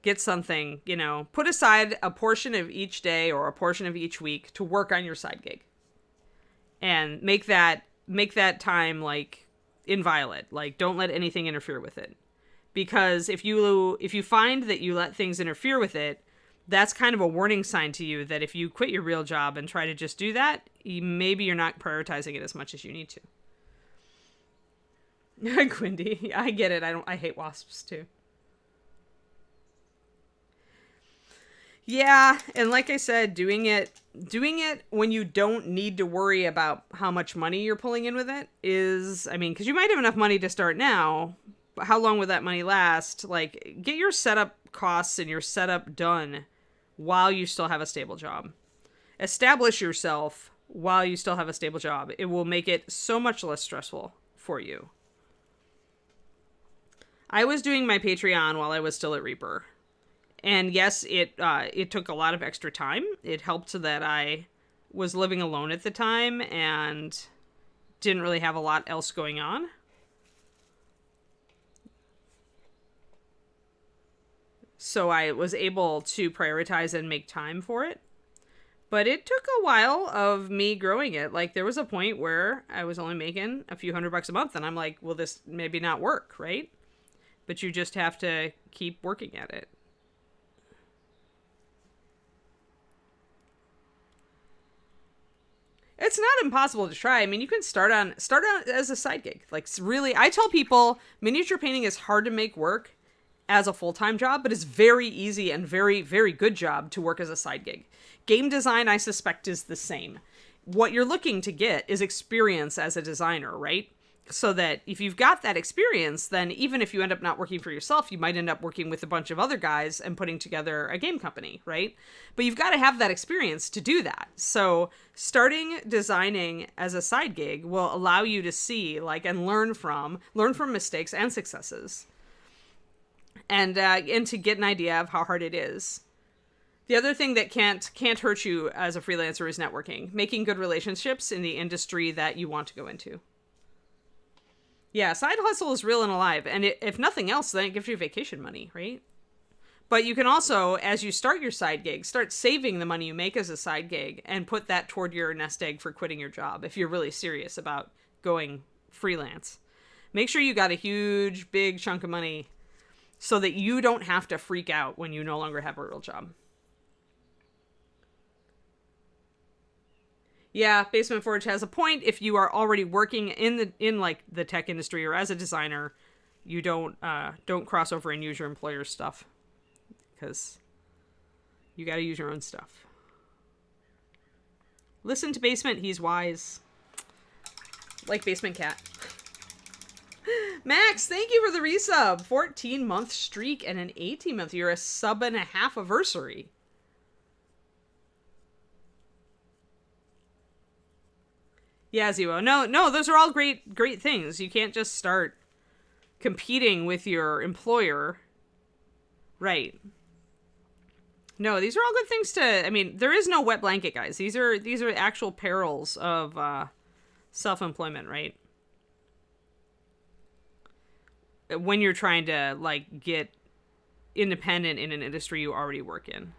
Get something, put aside a portion of each day or a portion of each week to work on your side gig. And make that time, like, inviolate. Like, don't let anything interfere with it. Because if you find that you let things interfere with it, that's kind of a warning sign to you that if you quit your real job and try to just do that, maybe you're not prioritizing it as much as you need to. Quindy, I get it. I hate wasps too. Yeah, and like I said, doing it when you don't need to worry about how much money you're pulling in with it is, I mean, because you might have enough money to start now, but how long would that money last? Like, get your setup costs and your setup done while you still have a stable job. Establish yourself while you still have a stable job. It will make it so much less stressful for you. I was doing my Patreon while I was still at Reaper. And yes, it took a lot of extra time. It helped that I was living alone at the time and didn't really have a lot else going on. So I was able to prioritize and make time for it. But it took a while of me growing it. Like, there was a point where I was only making a few $100 a month, and I'm like, well, this maybe not work, right? But you just have to keep working at it. It's not impossible to try. I mean, you can start out as a side gig. Like, really, I tell people miniature painting is hard to make work as a full-time job, but it's very easy and very, very good job to work as a side gig. Game design, I suspect, is the same. What you're looking to get is experience as a designer, right? So that if you've got that experience, then even if you end up not working for yourself, you might end up working with a bunch of other guys and putting together a game company, right? But you've got to have that experience to do that. So starting designing as a side gig will allow you to see, like, and learn from mistakes and successes, and to get an idea of how hard it is. The other thing that can't hurt you as a freelancer is networking, making good relationships in the industry that you want to go into. Yeah, side hustle is real and alive, and if nothing else, then it gives you vacation money, right? But you can also, as you start your side gig, start saving the money you make as a side gig and put that toward your nest egg for quitting your job if you're really serious about going freelance. Make sure you got a huge, big chunk of money so that you don't have to freak out when you no longer have a real job. Yeah, Basement Forge has a point. If you are already working in like the tech industry or as a designer, you don't cross over and use your employer's stuff, because you got to use your own stuff. Listen to Basement, he's wise. Like Basement Cat. Max, thank you for the resub. 14-month streak and an 18-month. You're a sub and a half anniversary. Yeah, Zero. No, those are all great things. You can't just start competing with your employer. Right. No, these are all good things to, I mean, there is no wet blanket, guys. These are actual perils of self-employment, right? When you're trying to, like, get independent in an industry you already work in.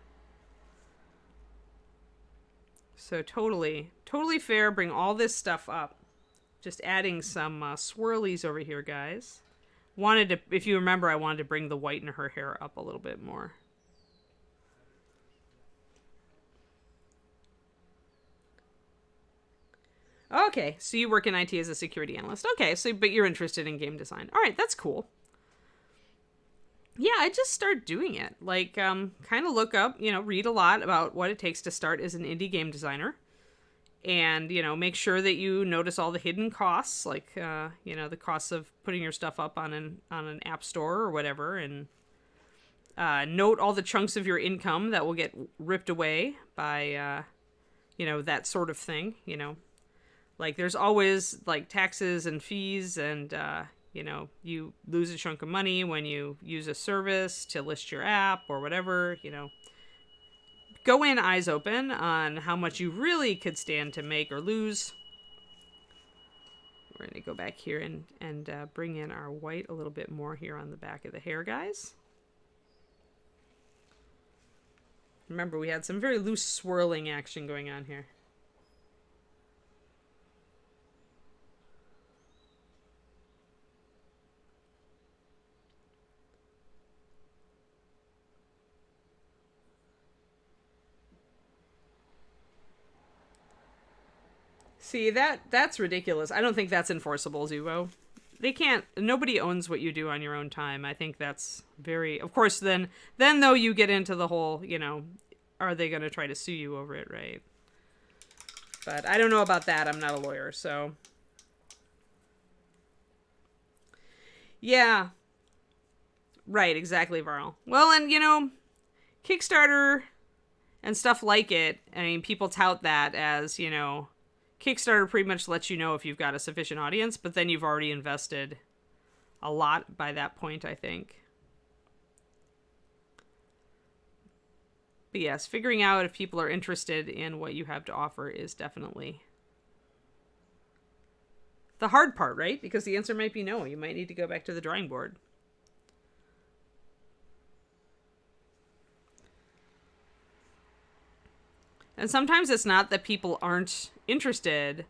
So totally fair. Bring all this stuff up. Just adding some swirlies over here, guys. If you remember, I wanted to bring the white in her hair up a little bit more. Okay, so you work in IT as a security analyst. Okay, but you're interested in game design. All right, that's cool. Yeah, I just start doing it. Like, kind of look up, read a lot about what it takes to start as an indie game designer. And, make sure that you notice all the hidden costs, like, the costs of putting your stuff up on an app store or whatever. And note all the chunks of your income that will get ripped away by, that sort of thing, Like, there's always, like, taxes and fees and, you lose a chunk of money when you use a service to list your app or whatever, Go in eyes open on how much you really could stand to make or lose. We're going to go back here and bring in our white a little bit more here on the back of the hair, guys. Remember, we had some very loose swirling action going on here. See, that's ridiculous. I don't think that's enforceable, Zubo. They can't, nobody owns what you do on your own time. I think that's very, of course, then though you get into the whole, are they going to try to sue you over it, right? But I don't know about that. I'm not a lawyer, so. Yeah. Right, exactly, Varl. Well, and, Kickstarter and stuff like it, I mean, people tout that as, Kickstarter pretty much lets you know if you've got a sufficient audience, but then you've already invested a lot by that point, I think. But yes, figuring out if people are interested in what you have to offer is definitely the hard part, right? Because the answer might be no. You might need to go back to the drawing board. And sometimes it's not that people aren't interested.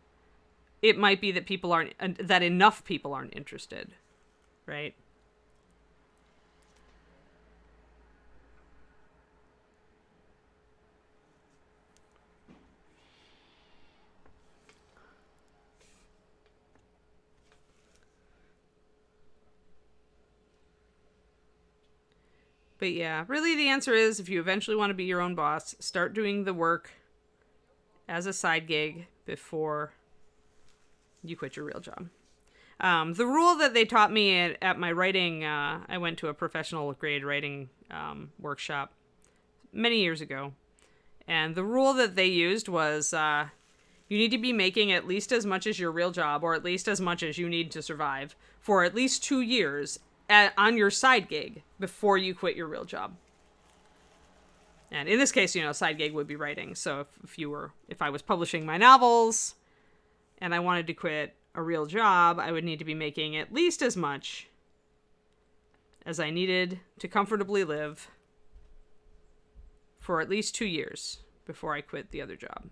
It might be that that enough people aren't interested, right? But yeah, really the answer is if you eventually want to be your own boss, start doing the work as a side gig before you quit your real job. The rule that they taught me at my writing, I went to a professional grade writing workshop many years ago. And the rule that they used was you need to be making at least as much as your real job, or at least as much as you need to survive, for at least 2 years on your side gig before you quit your real job. And in this case, side gig would be writing. So if I was publishing my novels and I wanted to quit a real job, I would need to be making at least as much as I needed to comfortably live for at least 2 years before I quit the other job.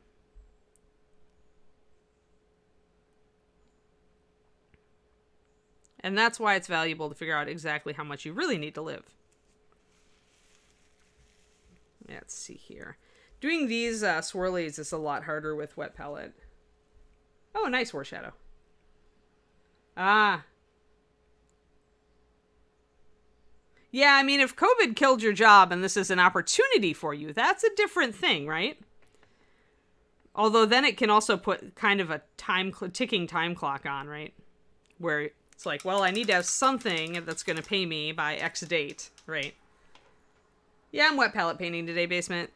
And that's why it's valuable to figure out exactly how much you really need to live. Let's see here. Doing these swirlies is a lot harder with wet palette. Oh, nice foreshadow. Ah. Yeah, I mean, if COVID killed your job and this is an opportunity for you, that's a different thing, right? Although then it can also put kind of a ticking time clock on, right? Where it's like, well, I need to have something that's going to pay me by X date, right? Yeah, I'm wet palette painting today, basement.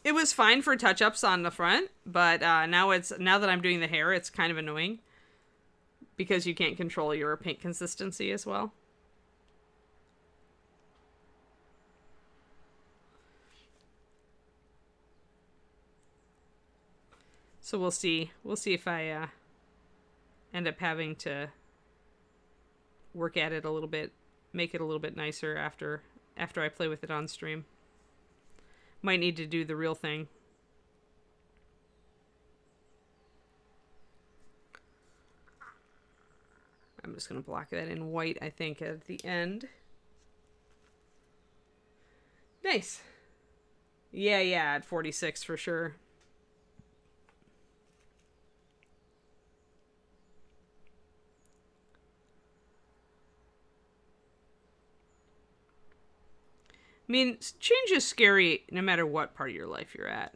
It was fine for touch-ups on the front, but now that I'm doing the hair, it's kind of annoying because you can't control your paint consistency as well. So we'll see. We'll see if I end up having to work at it a little bit, make it a little bit nicer after I play with it on stream. Might need to do the real thing. I'm just going to block that in white, I think, at the end. Nice. Yeah, at 46 for sure. I mean, change is scary no matter what part of your life you're at.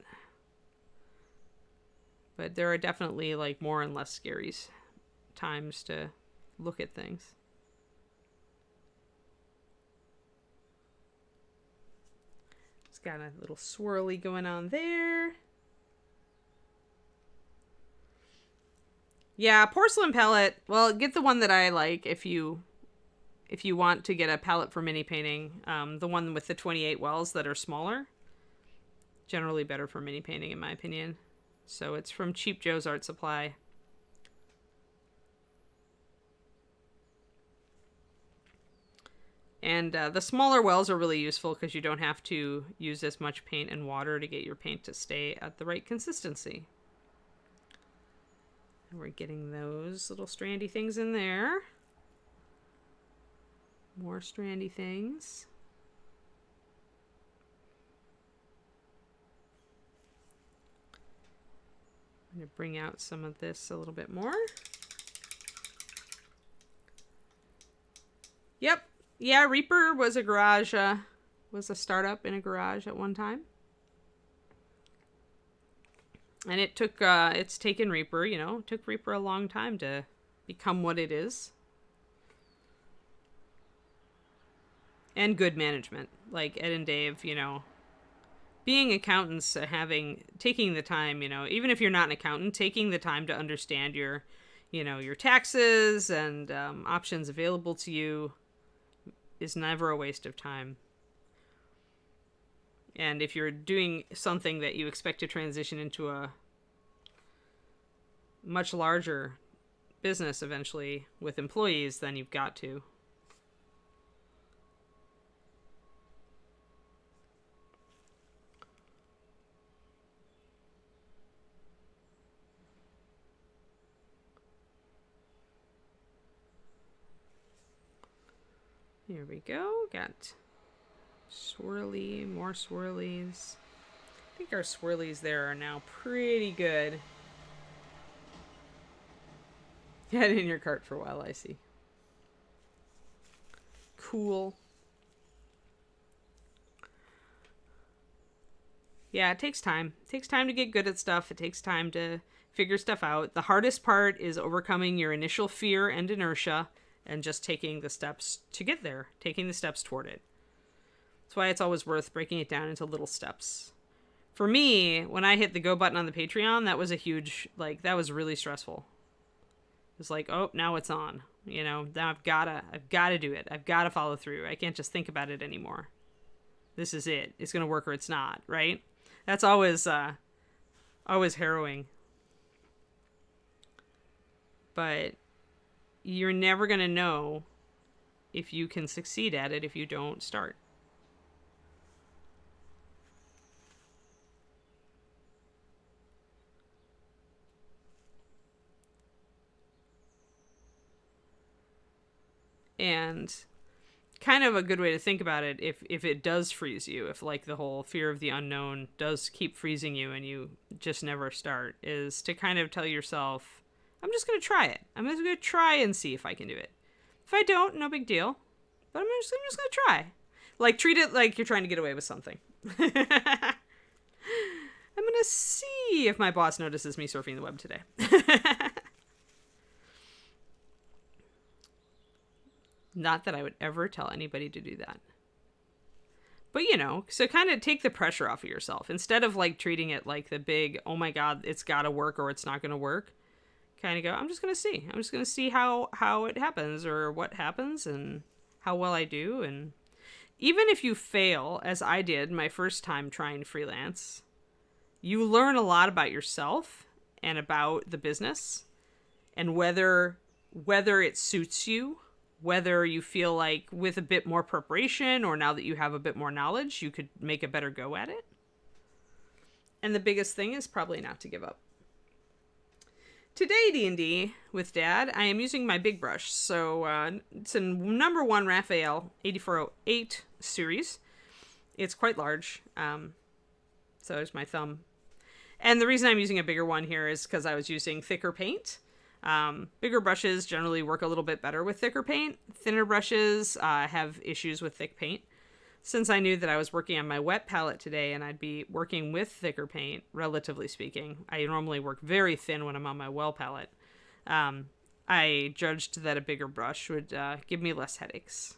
But there are definitely like more and less scary times to look at things. It's got a little swirly going on there. Yeah, porcelain palette. Well, get the one that I like if you want to get a palette for mini painting. The one with the 28 wells that are smaller. Generally better for mini painting, in my opinion. So it's from Cheap Joe's Art Supply. And the smaller wells are really useful because you don't have to use as much paint and water to get your paint to stay at the right consistency. And we're getting those little strandy things in there. More strandy things. I'm going to bring out some of this a little bit more. Yep. Yeah, Reaper was a garage, was a startup in a garage at one time. And it took, it's taken Reaper, it took Reaper a long time to become what it is. And good management, like Ed and Dave, being accountants, taking the time, even if you're not an accountant, taking the time to understand your taxes and options available to you is never a waste of time. And if you're doing something that you expect to transition into a much larger business eventually with employees, then you've got to. Here we go. Got swirly, more swirlies. I think our swirlies there are now pretty good. Had it in your cart for a while, I see. Cool. Yeah, it takes time. It takes time to get good at stuff. It takes time to figure stuff out. The hardest part is overcoming your initial fear and inertia and just taking the steps to get there, taking the steps toward it. That's why it's always worth breaking it down into little steps. For me, when I hit the go button on the Patreon, that was a huge, that was really stressful. It's like, oh, now it's on. Now I've gotta do it. I've gotta follow through. I can't just think about it anymore. This is it. It's gonna work or it's not, right? That's always harrowing. But you're never gonna know if you can succeed at it if you don't start. And kind of a good way to think about it, if it does freeze you, if the whole fear of the unknown does keep freezing you and you just never start, is to kind of tell yourself, I'm just going to try it. I'm just going to try and see if I can do it. If I don't, no big deal. But I'm just going to try. Treat it like you're trying to get away with something. I'm going to see if my boss notices me surfing the web today. Not that I would ever tell anybody to do that. But, so kind of take the pressure off of yourself. Instead of treating it like the big, oh my God, it's got to work or it's not going to work. Kind of go, I'm just going to see. I'm just going to see how it happens or what happens and how well I do. And even if you fail, as I did my first time trying freelance, you learn a lot about yourself and about the business and whether it suits you. Whether you feel like with a bit more preparation or now that you have a bit more knowledge, you could make a better go at it. And the biggest thing is probably not to give up. Today, D&D with Dad, I am using my big brush. So it's a number 1 Raphael 8408 series. It's quite large. So there's my thumb. And the reason I'm using a bigger one here is because I was using thicker paint. Bigger brushes generally work a little bit better with thicker paint. Thinner brushes have issues with thick paint. Since I knew that I was working on my wet palette today and I'd be working with thicker paint, relatively speaking, I normally work very thin when I'm on my well palette, I judged that a bigger brush would give me less headaches.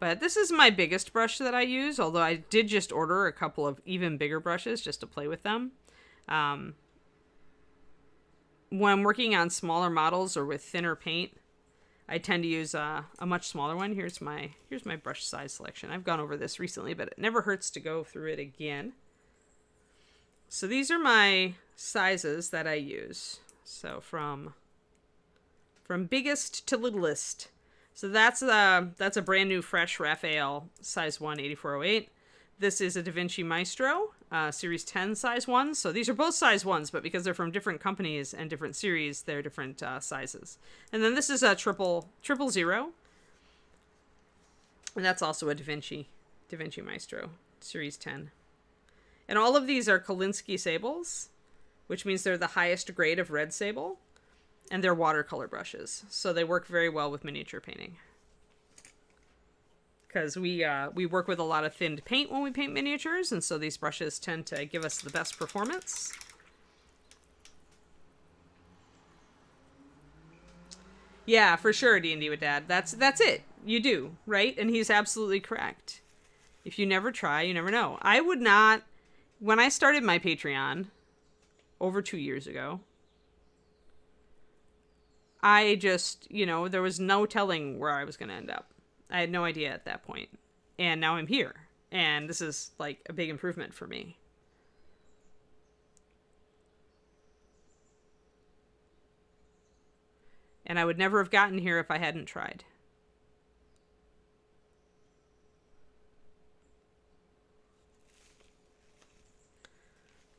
But this is my biggest brush that I use, although I did just order a couple of even bigger brushes just to play with them. When I'm working on smaller models or with thinner paint, I tend to use a much smaller one. Here's my brush size selection. I've gone over this recently, but it never hurts to go through it again. So these are my sizes that I use. So from biggest to littlest. So that's a brand new fresh Raphael size 1 8408. This is a Da Vinci Maestro series 10 size 1. So these are both size 1s, but because they're from different companies and different series, they're different sizes. And then this is a triple zero. And that's also a Da Vinci Maestro series 10. And all of these are Kolinsky sables, which means they're the highest grade of red sable. And they're watercolor brushes, so they work very well with miniature painting. Because we work with a lot of thinned paint when we paint miniatures, and so these brushes tend to give us the best performance. Yeah, for sure, D&D with Dad. That's it. You do, right? And he's absolutely correct. If you never try, you never know. I would not... When I started my Patreon over 2 years ago, I just, there was no telling where I was going to end up. I had no idea at that point. And now I'm here. And this is a big improvement for me. And I would never have gotten here if I hadn't tried.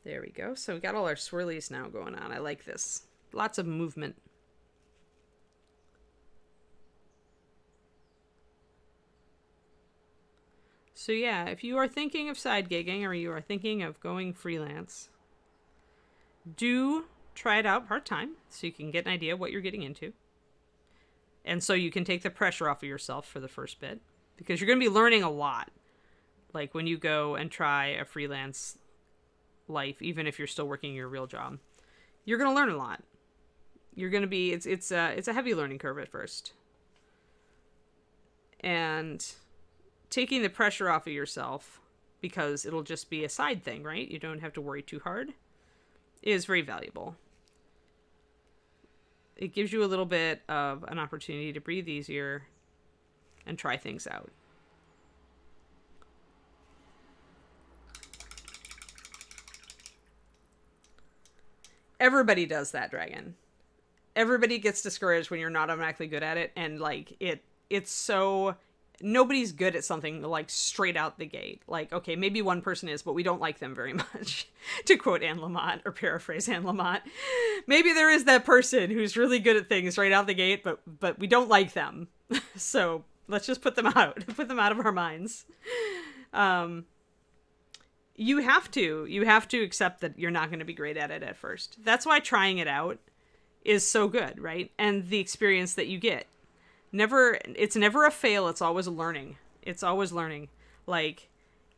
There we go. So we got all our swirlies now going on. I like this. Lots of movement. So yeah, if you are thinking of side gigging or you are thinking of going freelance, do try it out part-time so you can get an idea of what you're getting into. And so you can take the pressure off of yourself for the first bit, because you're going to be learning a lot. Like when you go and try a freelance life, even if you're still working your real job, you're going to learn a lot. You're going to be, it's a heavy learning curve at first. And taking the pressure off of yourself, because it'll just be a side thing, right? You don't have to worry too hard, is very valuable. It gives you a little bit of an opportunity to breathe easier and try things out. Everybody does that, Dragon. Everybody gets discouraged when you're not automatically good at it, and like it's so, nobody's good at something like straight out the gate. Like, okay, maybe one person is, but we don't like them very much. To quote Anne Lamott, or paraphrase Anne Lamott, maybe there is that person who's really good at things right out the gate, but we don't like them. So let's just put them out of our minds. You have to accept that you're not going to be great at it at first. That's why trying it out is so good, right? And the experience that you get. It's never a fail. It's always learning. It's always learning. Like,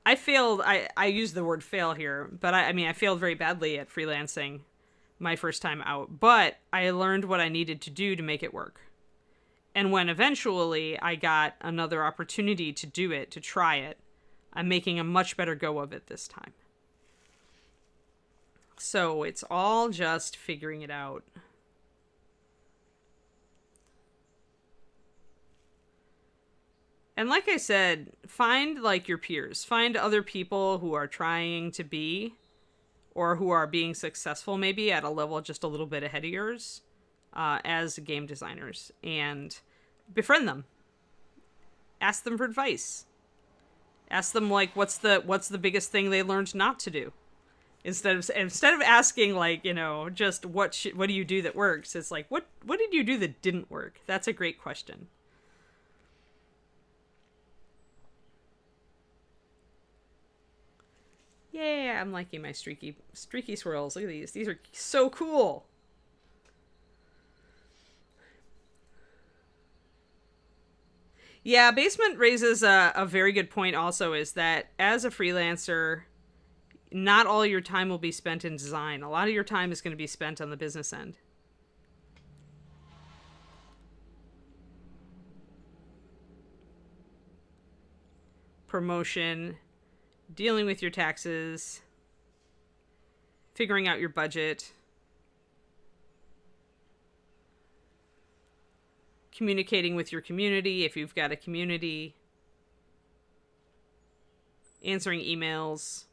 I failed. I use the word fail here, but I mean, I failed very badly at freelancing my first time out, but I learned what I needed to do to make it work. And when eventually I got another opportunity to do it, to try it, I'm making a much better go of it this time. So it's all just figuring it out. And like I said, find like your peers. Find other people who are trying to be, or who are being successful maybe at a level just a little bit ahead of yours as game designers, and befriend them. Ask them for advice. Ask them like, what's the biggest thing they learned not to do? Instead of asking like, you know, just what do you do that works? It's like, what did you do that didn't work? That's a great question. Yeah, I'm liking my streaky swirls. Look at these. These are so cool. Yeah, Basement raises a very good point also, is that as a freelancer, not all your time will be spent in design. A lot of your time is going to be spent on the business end. Promotion, dealing with your taxes, figuring out your budget, communicating with your community if you've got a community, answering emails,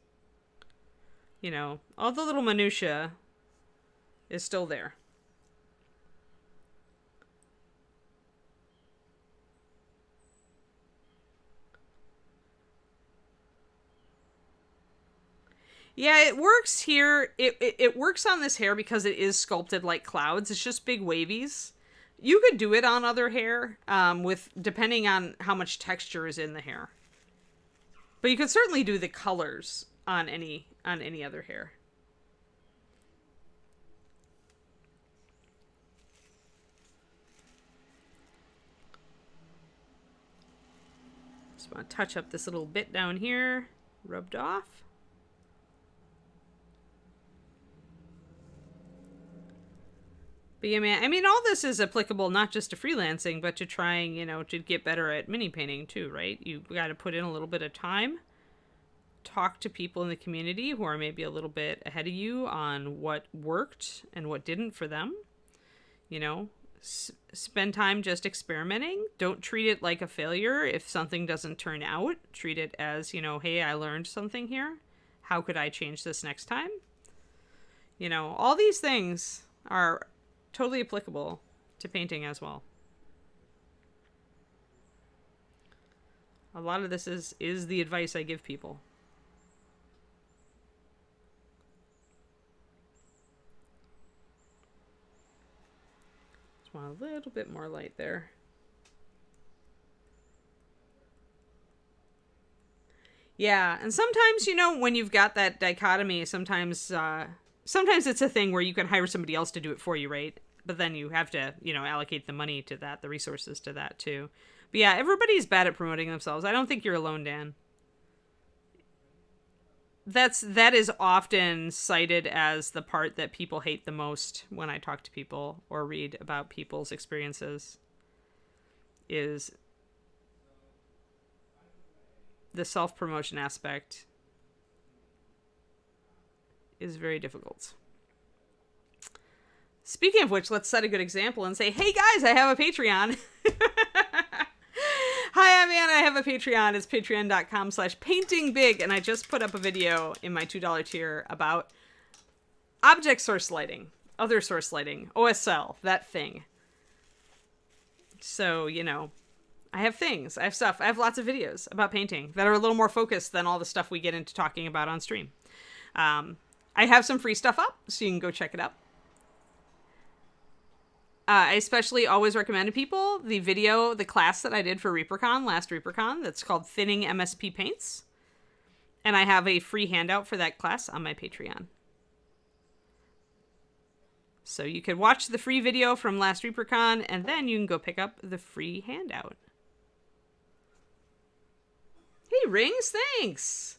you know, all the little minutia is still there. Yeah, it works here. It works on this hair because it is sculpted like clouds. It's just big wavies. You could do it on other hair, with depending on how much texture is in the hair. But you could certainly do the colors on any other hair. Just want to touch up this little bit down here, rubbed off. But yeah, man, I mean, all this is applicable not just to freelancing, but to trying, you know, to get better at mini painting too, right? You got to put in a little bit of time, talk to people in the community who are maybe a little bit ahead of you on what worked and what didn't for them. You know, spend time just experimenting. Don't treat it like a failure if something doesn't turn out. Treat it as, you know, hey, I learned something here. How could I change this next time? You know, all these things are totally applicable to painting as well. A lot of this is the advice I give people. Just want a little bit more light there. Yeah, and sometimes, you know, when you've got that dichotomy, sometimes it's a thing where you can hire somebody else to do it for you, right? But then you have to, you know, allocate the money to that, the resources to that too. But yeah, everybody's bad at promoting themselves. I don't think you're alone, Dan. That is often cited as the part that people hate the most when I talk to people or read about people's experiences, is the self-promotion aspect is very difficult. Speaking of which, let's set a good example and say, hey guys, I have a Patreon. Hi, I'm Anna. I have a Patreon. It's patreon.com/paintingbig. And I just put up a video in my $2 tier about object source lighting, other source lighting, OSL, that thing. So, you know, I have things. I have stuff. I have lots of videos about painting that are a little more focused than all the stuff we get into talking about on stream. I have some free stuff up, so you can go check it out. I especially always recommend to people the class that I did for ReaperCon, last ReaperCon, that's called Thinning MSP Paints. And I have a free handout for that class on my Patreon. So you could watch the free video from last ReaperCon, and then you can go pick up the free handout. Hey, Rings, thanks!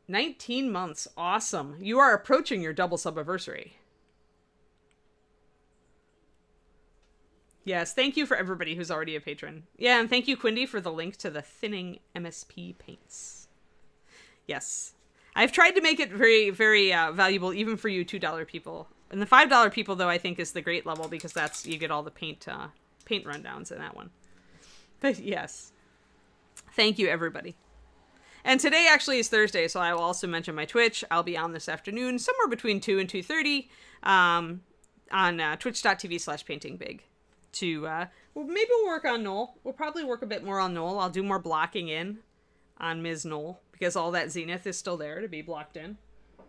19 months, awesome. You are approaching your double sub-anniversary. Yes, thank you for everybody who's already a patron. Yeah, and thank you, Quindy, for the link to the Thinning MSP Paints. Yes. I've tried to make it very, very valuable, even for you $2 people. And the $5 people, though, I think is the great level, because that's, you get all the paint rundowns in that one. But yes. Thank you, everybody. And today actually is Thursday, so I will also mention my Twitch. I'll be on this afternoon, somewhere between 2 and 2:30, on twitch.tv/paintingbig. Well, maybe we'll work on Noel. We'll probably work a bit more on Noel. I'll do more blocking in on Ms. Noel, because all that zenith is still there to be blocked in. I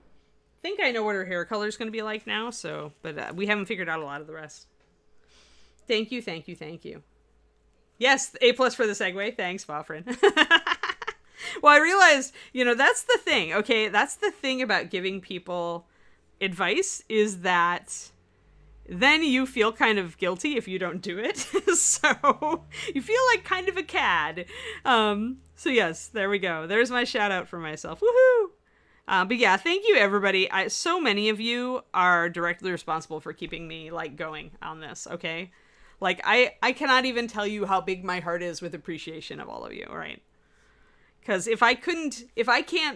think I know what her hair color is going to be like now, so, but we haven't figured out a lot of the rest. Thank you, thank you, thank you. Yes, A+ for the segue. Thanks, Bofrin. Well, I realized, you know, that's the thing, okay? That's the thing about giving people advice, is that then you feel kind of guilty if you don't do it. So you feel like kind of a cad. So yes, there we go. There's my shout out for myself. Woohoo! But yeah, thank you, everybody. So many of you are directly responsible for keeping me, like, going on this, okay? Like, I cannot even tell you how big my heart is with appreciation of all of you, all right? Because if I can't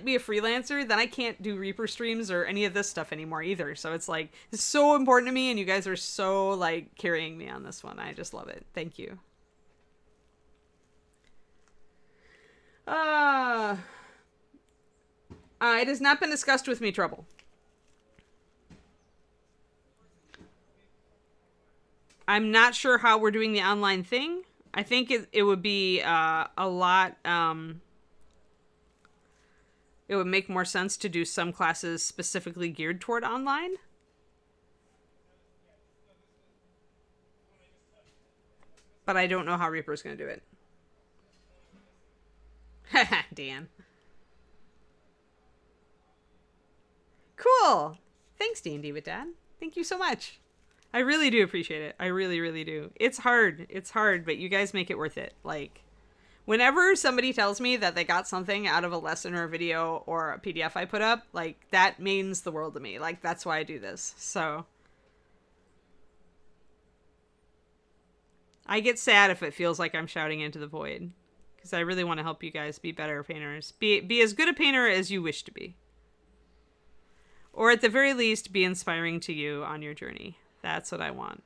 be a freelancer, then I can't do Reaper streams or any of this stuff anymore either. So it's like, it's so important to me, and you guys are so, like, carrying me on this one. I just love it. Thank you. It has not been discussed with me, Trouble. I'm not sure how we're doing the online thing. I think it would be a lot... it would make more sense to do some classes specifically geared toward online. But I don't know how Reaper's going to do it. Haha, Dan. Cool. Thanks, D&D with Dad. Thank you so much. I really do appreciate it. I really, really do. It's hard. It's hard, but you guys make it worth it. Like... Whenever somebody tells me that they got something out of a lesson or a video or a PDF I put up, like, that means the world to me. Like, that's why I do this. So I get sad if it feels like I'm shouting into the void, because I really want to help you guys be better painters. Be as good a painter as you wish to be. Or at the very least, be inspiring to you on your journey. That's what I want.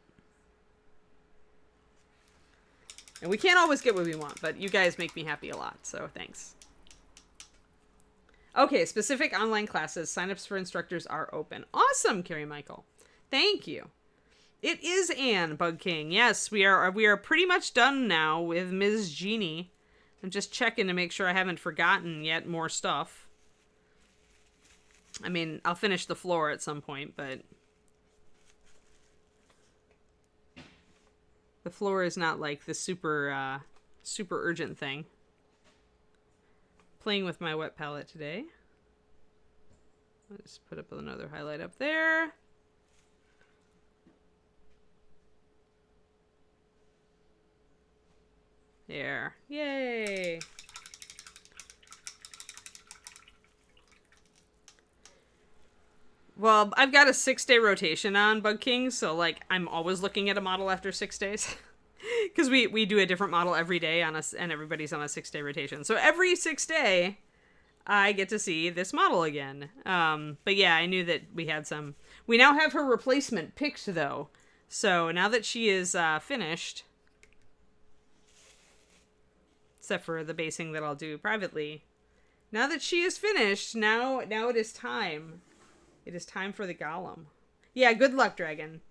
And we can't always get what we want, but you guys make me happy a lot, so thanks. Okay, specific online classes. Signups for instructors are open. Awesome, Carrie Michael. Thank you. It is Anne, Bug King. Yes, we are pretty much done now with Ms. Genie. I'm just checking to make sure I haven't forgotten yet more stuff. I mean, I'll finish the floor at some point, but... The floor is not like the super urgent thing. Playing with my wet palette today. I'll just put up another highlight up there. There. Yay! Well, I've got a 6-day rotation on Bug King, so like I'm always looking at a model after 6 days. Because we do a different model every day on us, and everybody's on a 6-day rotation. So every 6th day, I get to see this model again. But yeah, I knew that we had some. We now have her replacement picked, though. So now that she is finished, except for the basing that I'll do privately, now that she is finished, now it is time. It is time for the golem. Yeah, good luck, Dragon.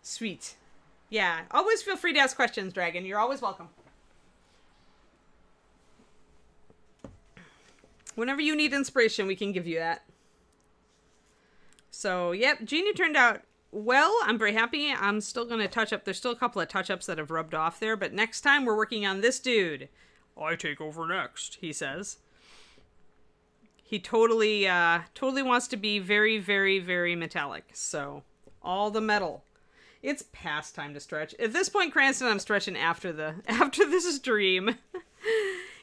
Sweet. Yeah, always feel free to ask questions, Dragon. You're always welcome. Whenever you need inspiration, we can give you that. So, yep, Genie turned out well. I'm very happy. I'm still going to touch up. There's still a couple of touch-ups that have rubbed off there, but next time we're working on this dude. I take over next, he says. He totally wants to be very, very, very metallic. So, all the metal. It's past time to stretch. At this point, Cranston, I'm stretching after this stream.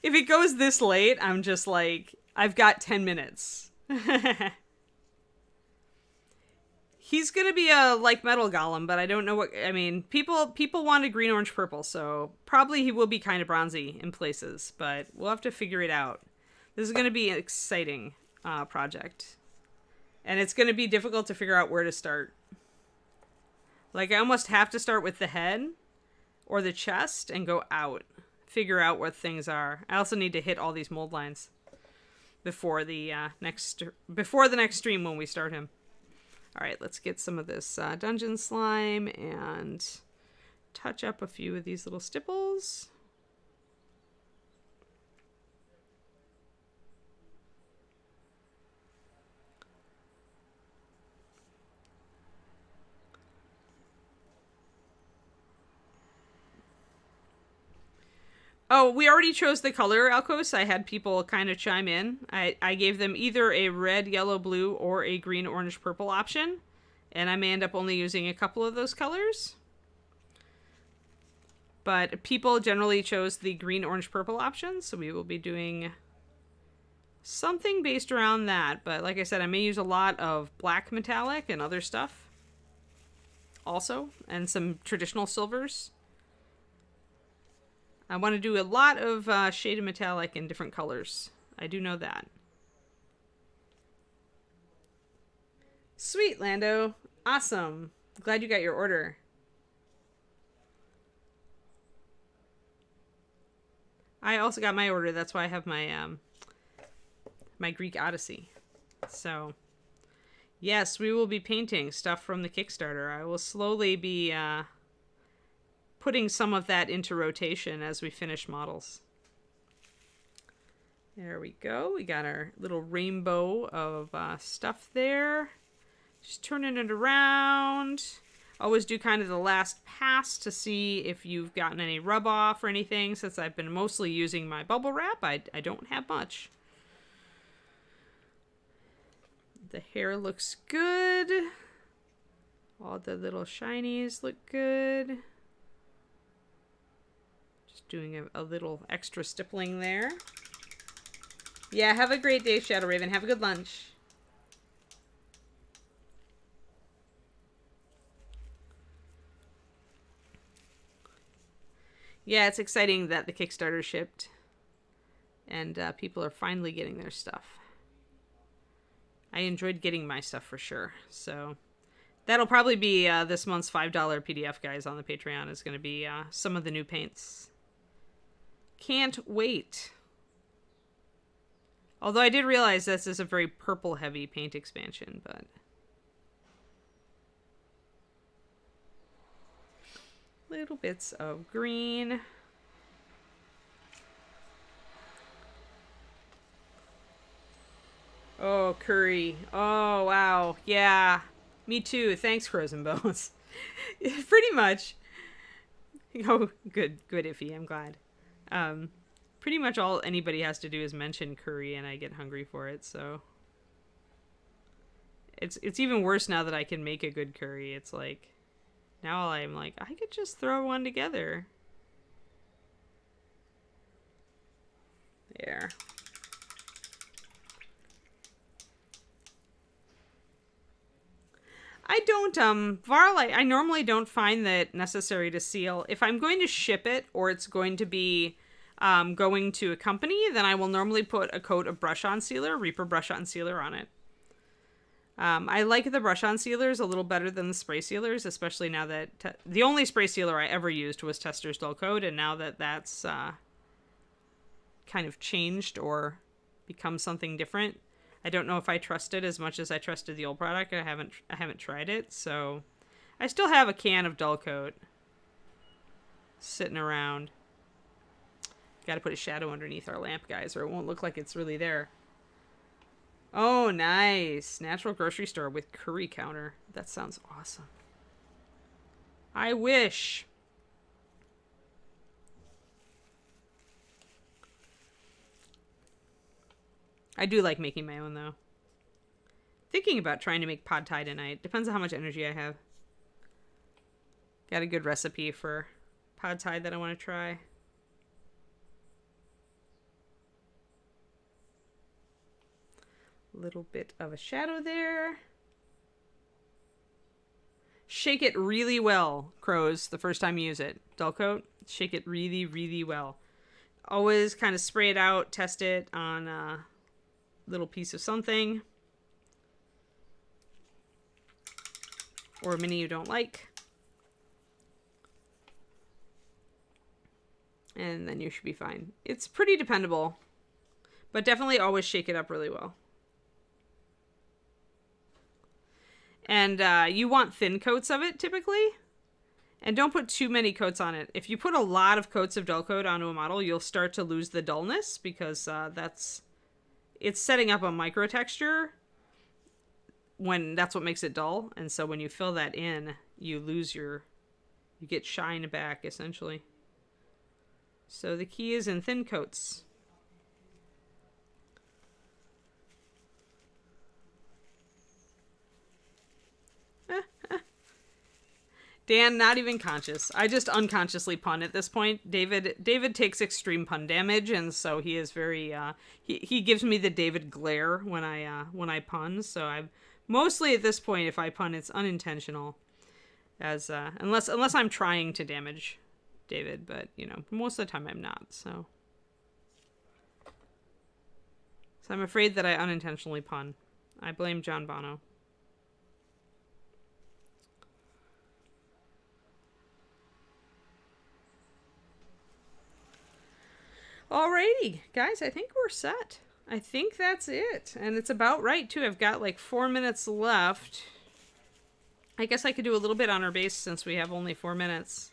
If it goes this late, I'm just like, I've got 10 minutes. He's gonna be a like metal golem, but I don't know what, I mean, people want a green, orange, purple, so probably he will be kind of bronzy in places, but we'll have to figure it out. This is gonna be an exciting project. And it's gonna be difficult to figure out where to start. Like, I almost have to start with the head or the chest and go out. Figure out what things are. I also need to hit all these mold lines before the next stream when we start him. All right, let's get some of this dungeon slime and touch up a few of these little stipples. Oh, we already chose the color, Alcos. I had people kind of chime in. I gave them either a red, yellow, blue, or a green, orange, purple option. And I may end up only using a couple of those colors. But people generally chose the green, orange, purple option. So we will be doing something based around that. But like I said, I may use a lot of black metallic and other stuff. Also. And some traditional silvers. I want to do a lot of shaded metallic in different colors. I do know that. Sweet, Lando. Awesome. Glad you got your order. I also got my order. That's why I have my my Greek Odyssey. So, yes, we will be painting stuff from the Kickstarter. I will slowly be putting some of that into rotation as we finish models. There we go. We got our little rainbow of stuff there. Just turning it around. Always do kind of the last pass to see if you've gotten any rub off or anything. Since I've been mostly using my bubble wrap, I don't have much. The hair looks good. All the little shinies look good. Doing a little extra stippling there. Yeah, have a great day, Shadow Raven. Have a good lunch. Yeah, it's exciting that the Kickstarter shipped. And people are finally getting their stuff. I enjoyed getting my stuff for sure. So that'll probably be this month's $5 PDF, guys, on the Patreon. Is going to be some of the new paints. Can't wait. Although I did realize this is a very purple heavy paint expansion, but little bits of green. Oh, curry. Oh, wow. Yeah. Me too. Thanks, Crows and Bones. Pretty much. Oh, good, Iffy. I'm glad. Pretty much all anybody has to do is mention curry, and I get hungry for it. So it's even worse now that I can make a good curry. It's like now I'm like I could just throw one together. There. I don't, Varl, I normally don't find that necessary to seal. If I'm going to ship it or it's going to be going to a company, then I will normally put a coat of brush-on sealer, Reaper brush-on sealer on it. I like the brush-on sealers a little better than the spray sealers, especially now that the only spray sealer I ever used was Tester's Dull Coat, and now that that's kind of changed or become something different, I don't know if I trust it as much as I trusted the old product. I haven't tried it, so I still have a can of Dull Coat sitting around. Got to put a shadow underneath our lamp, guys, or it won't look like it's really there. Oh, nice. Natural grocery store with curry counter. That sounds awesome. I wish. I do like making my own, though. Thinking about trying to make pad thai tonight. Depends on how much energy I have. Got a good recipe for pad thai that I want to try. Little bit of a shadow there. Shake it really well, Crows, the first time you use it. Dull Coat, shake it really, really well. Always kind of spray it out, test it on a little piece of something. Or a mini you don't like. And then you should be fine. It's pretty dependable. But definitely always shake it up really well. And you want thin coats of it, typically. And don't put too many coats on it. If you put a lot of coats of Dull Coat onto a model, you'll start to lose the dullness, because it's setting up a micro texture when that's what makes it dull. And so when you fill that in, you get shine back, essentially. So the key is in thin coats. Dan, not even conscious. I just unconsciously pun at this point. David takes extreme pun damage, and so he is very he gives me the David glare when I pun. So I mostly at this point, if I pun, it's unintentional, as unless I'm trying to damage David, but you know, most of the time I'm not. So I'm afraid that I unintentionally pun. I blame John Bono. Alrighty, guys, I think we're set. I think that's it. And it's about right, too. I've got like 4 minutes left. I guess I could do a little bit on our base since we have only 4 minutes.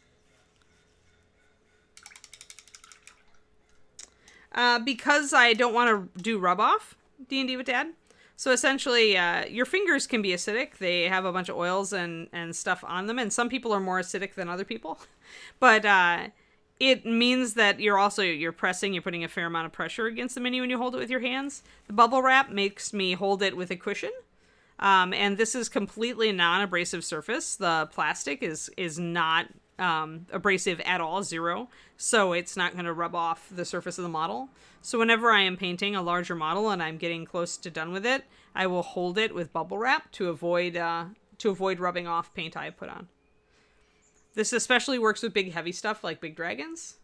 Because I don't want to do rub-off D&D with Dad. So essentially, your fingers can be acidic. They have a bunch of oils and stuff on them. And some people are more acidic than other people. But it means that you're pressing, you're putting a fair amount of pressure against the mini when you hold it with your hands. The bubble wrap makes me hold it with a cushion. And this is completely non-abrasive surface. The plastic is not abrasive at all, 0. So it's not going to rub off the surface of the model. So whenever I am painting a larger model and I'm getting close to done with it, I will hold it with bubble wrap to avoid rubbing off paint I put on. This especially works with big heavy stuff like big dragons.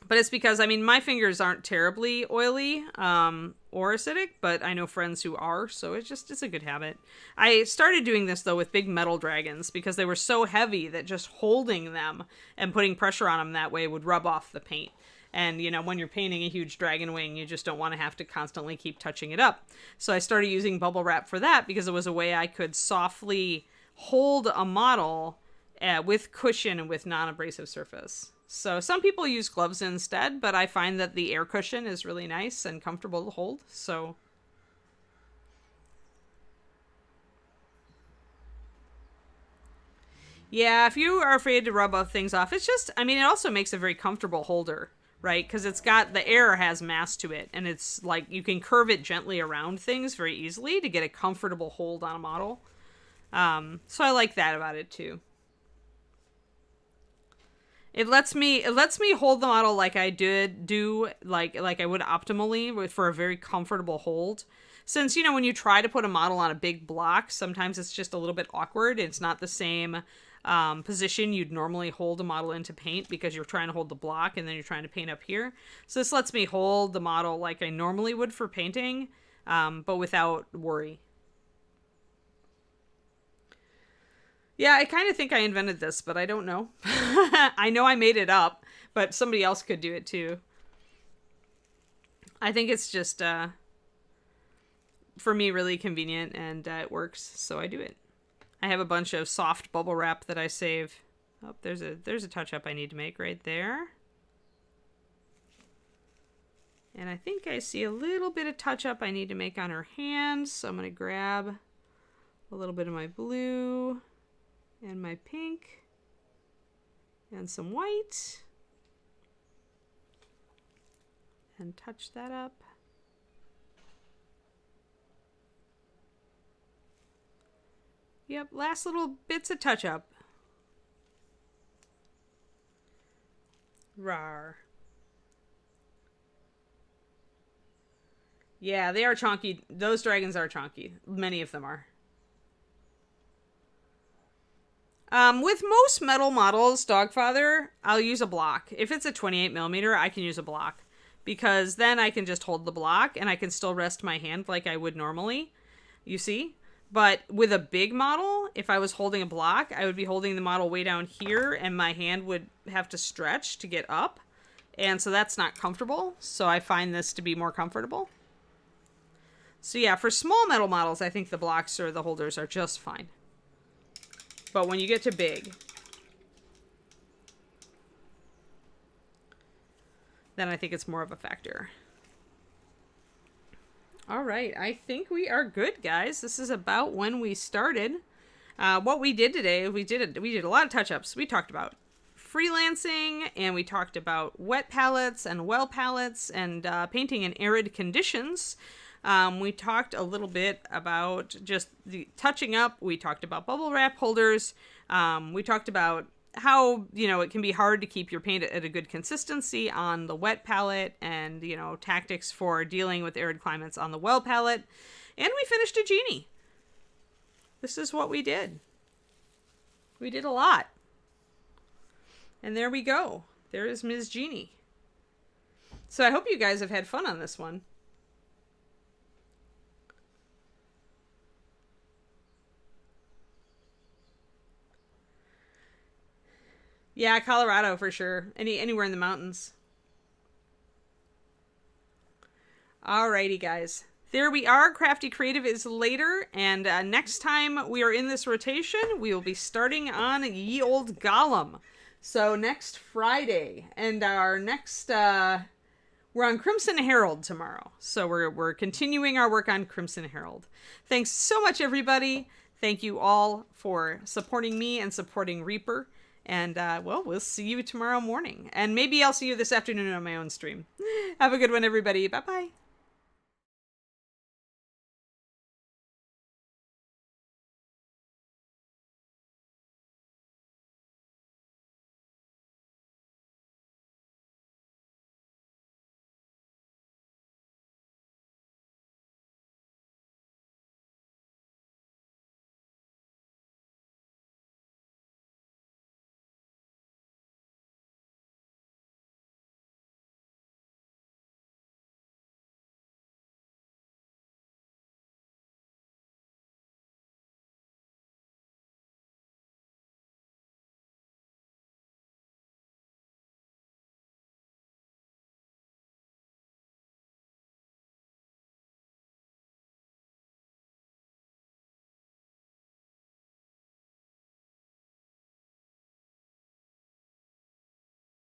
But it's because, I mean, my fingers aren't terribly oily or acidic, but I know friends who are, so it's a good habit. I started doing this, though, with big metal dragons because they were so heavy that just holding them and putting pressure on them that way would rub off the paint. And, you know, when you're painting a huge dragon wing, you just don't want to have to constantly keep touching it up. So I started using bubble wrap for that because it was a way I could softly hold a model with cushion and with non-abrasive surface. So some people use gloves instead, but I find that the air cushion is really nice and comfortable to hold. So Yeah, if you are afraid to rub things off, it's just, I mean, it also makes a very comfortable holder, right? Because it's got, the air has mass to it, and it's like, you can curve it gently around things very easily to get a comfortable hold on a model. So I like that about it too. It lets me hold the model like I do like I would optimally for a very comfortable hold. Since, you know, when you try to put a model on a big block, sometimes it's just a little bit awkward. It's not the same position you'd normally hold a model into paint because you're trying to hold the block and then you're trying to paint up here. So this lets me hold the model like I normally would for painting, but without worry. Yeah, I kind of think I invented this, but I don't know. I know I made it up, but somebody else could do it too. I think it's just, for me, really convenient, and it works, so I do it. I have a bunch of soft bubble wrap that I save. Oh, there's a touch-up I need to make right there. And I think I see a little bit of touch-up I need to make on her hands, so I'm going to grab a little bit of my blue and my pink and some white and touch that up. Yep, last little bits of touch up. Rawr. Yeah, they are chonky. Those dragons are chonky. Many of them are. With most metal models, Dogfather, I'll use a block. If it's a 28mm, I can use a block. Because then I can just hold the block and I can still rest my hand like I would normally. You see? But with a big model, if I was holding a block, I would be holding the model way down here and my hand would have to stretch to get up. And so that's not comfortable. So I find this to be more comfortable. So yeah, for small metal models, I think the blocks or the holders are just fine. But when you get to big, then I think it's more of a factor. All right, I think we are good, guys. This is about when we started. What we did today, we did a lot of touch-ups. We talked about freelancing, and we talked about wet palettes and well palettes and painting in arid conditions. We talked a little bit about just the touching up. We talked about bubble wrap holders. We talked about how, you know, it can be hard to keep your paint at a good consistency on the wet palette and, you know, tactics for dealing with arid climates on the well palette. And we finished a genie. This is what we did. We did a lot. And there we go. There is Ms. Genie. So I hope you guys have had fun on this one. Yeah, Colorado for sure. Anywhere in the mountains. Alrighty, guys. There we are. Crafty Creative is later, and next time we are in this rotation, we will be starting on Ye Olde Gollum. So next Friday, and our next we're on Crimson Herald tomorrow. So we're continuing our work on Crimson Herald. Thanks so much, everybody. Thank you all for supporting me and supporting Reaper. And, well, we'll see you tomorrow morning. And maybe I'll see you this afternoon on my own stream. Have a good one, everybody. Bye-bye.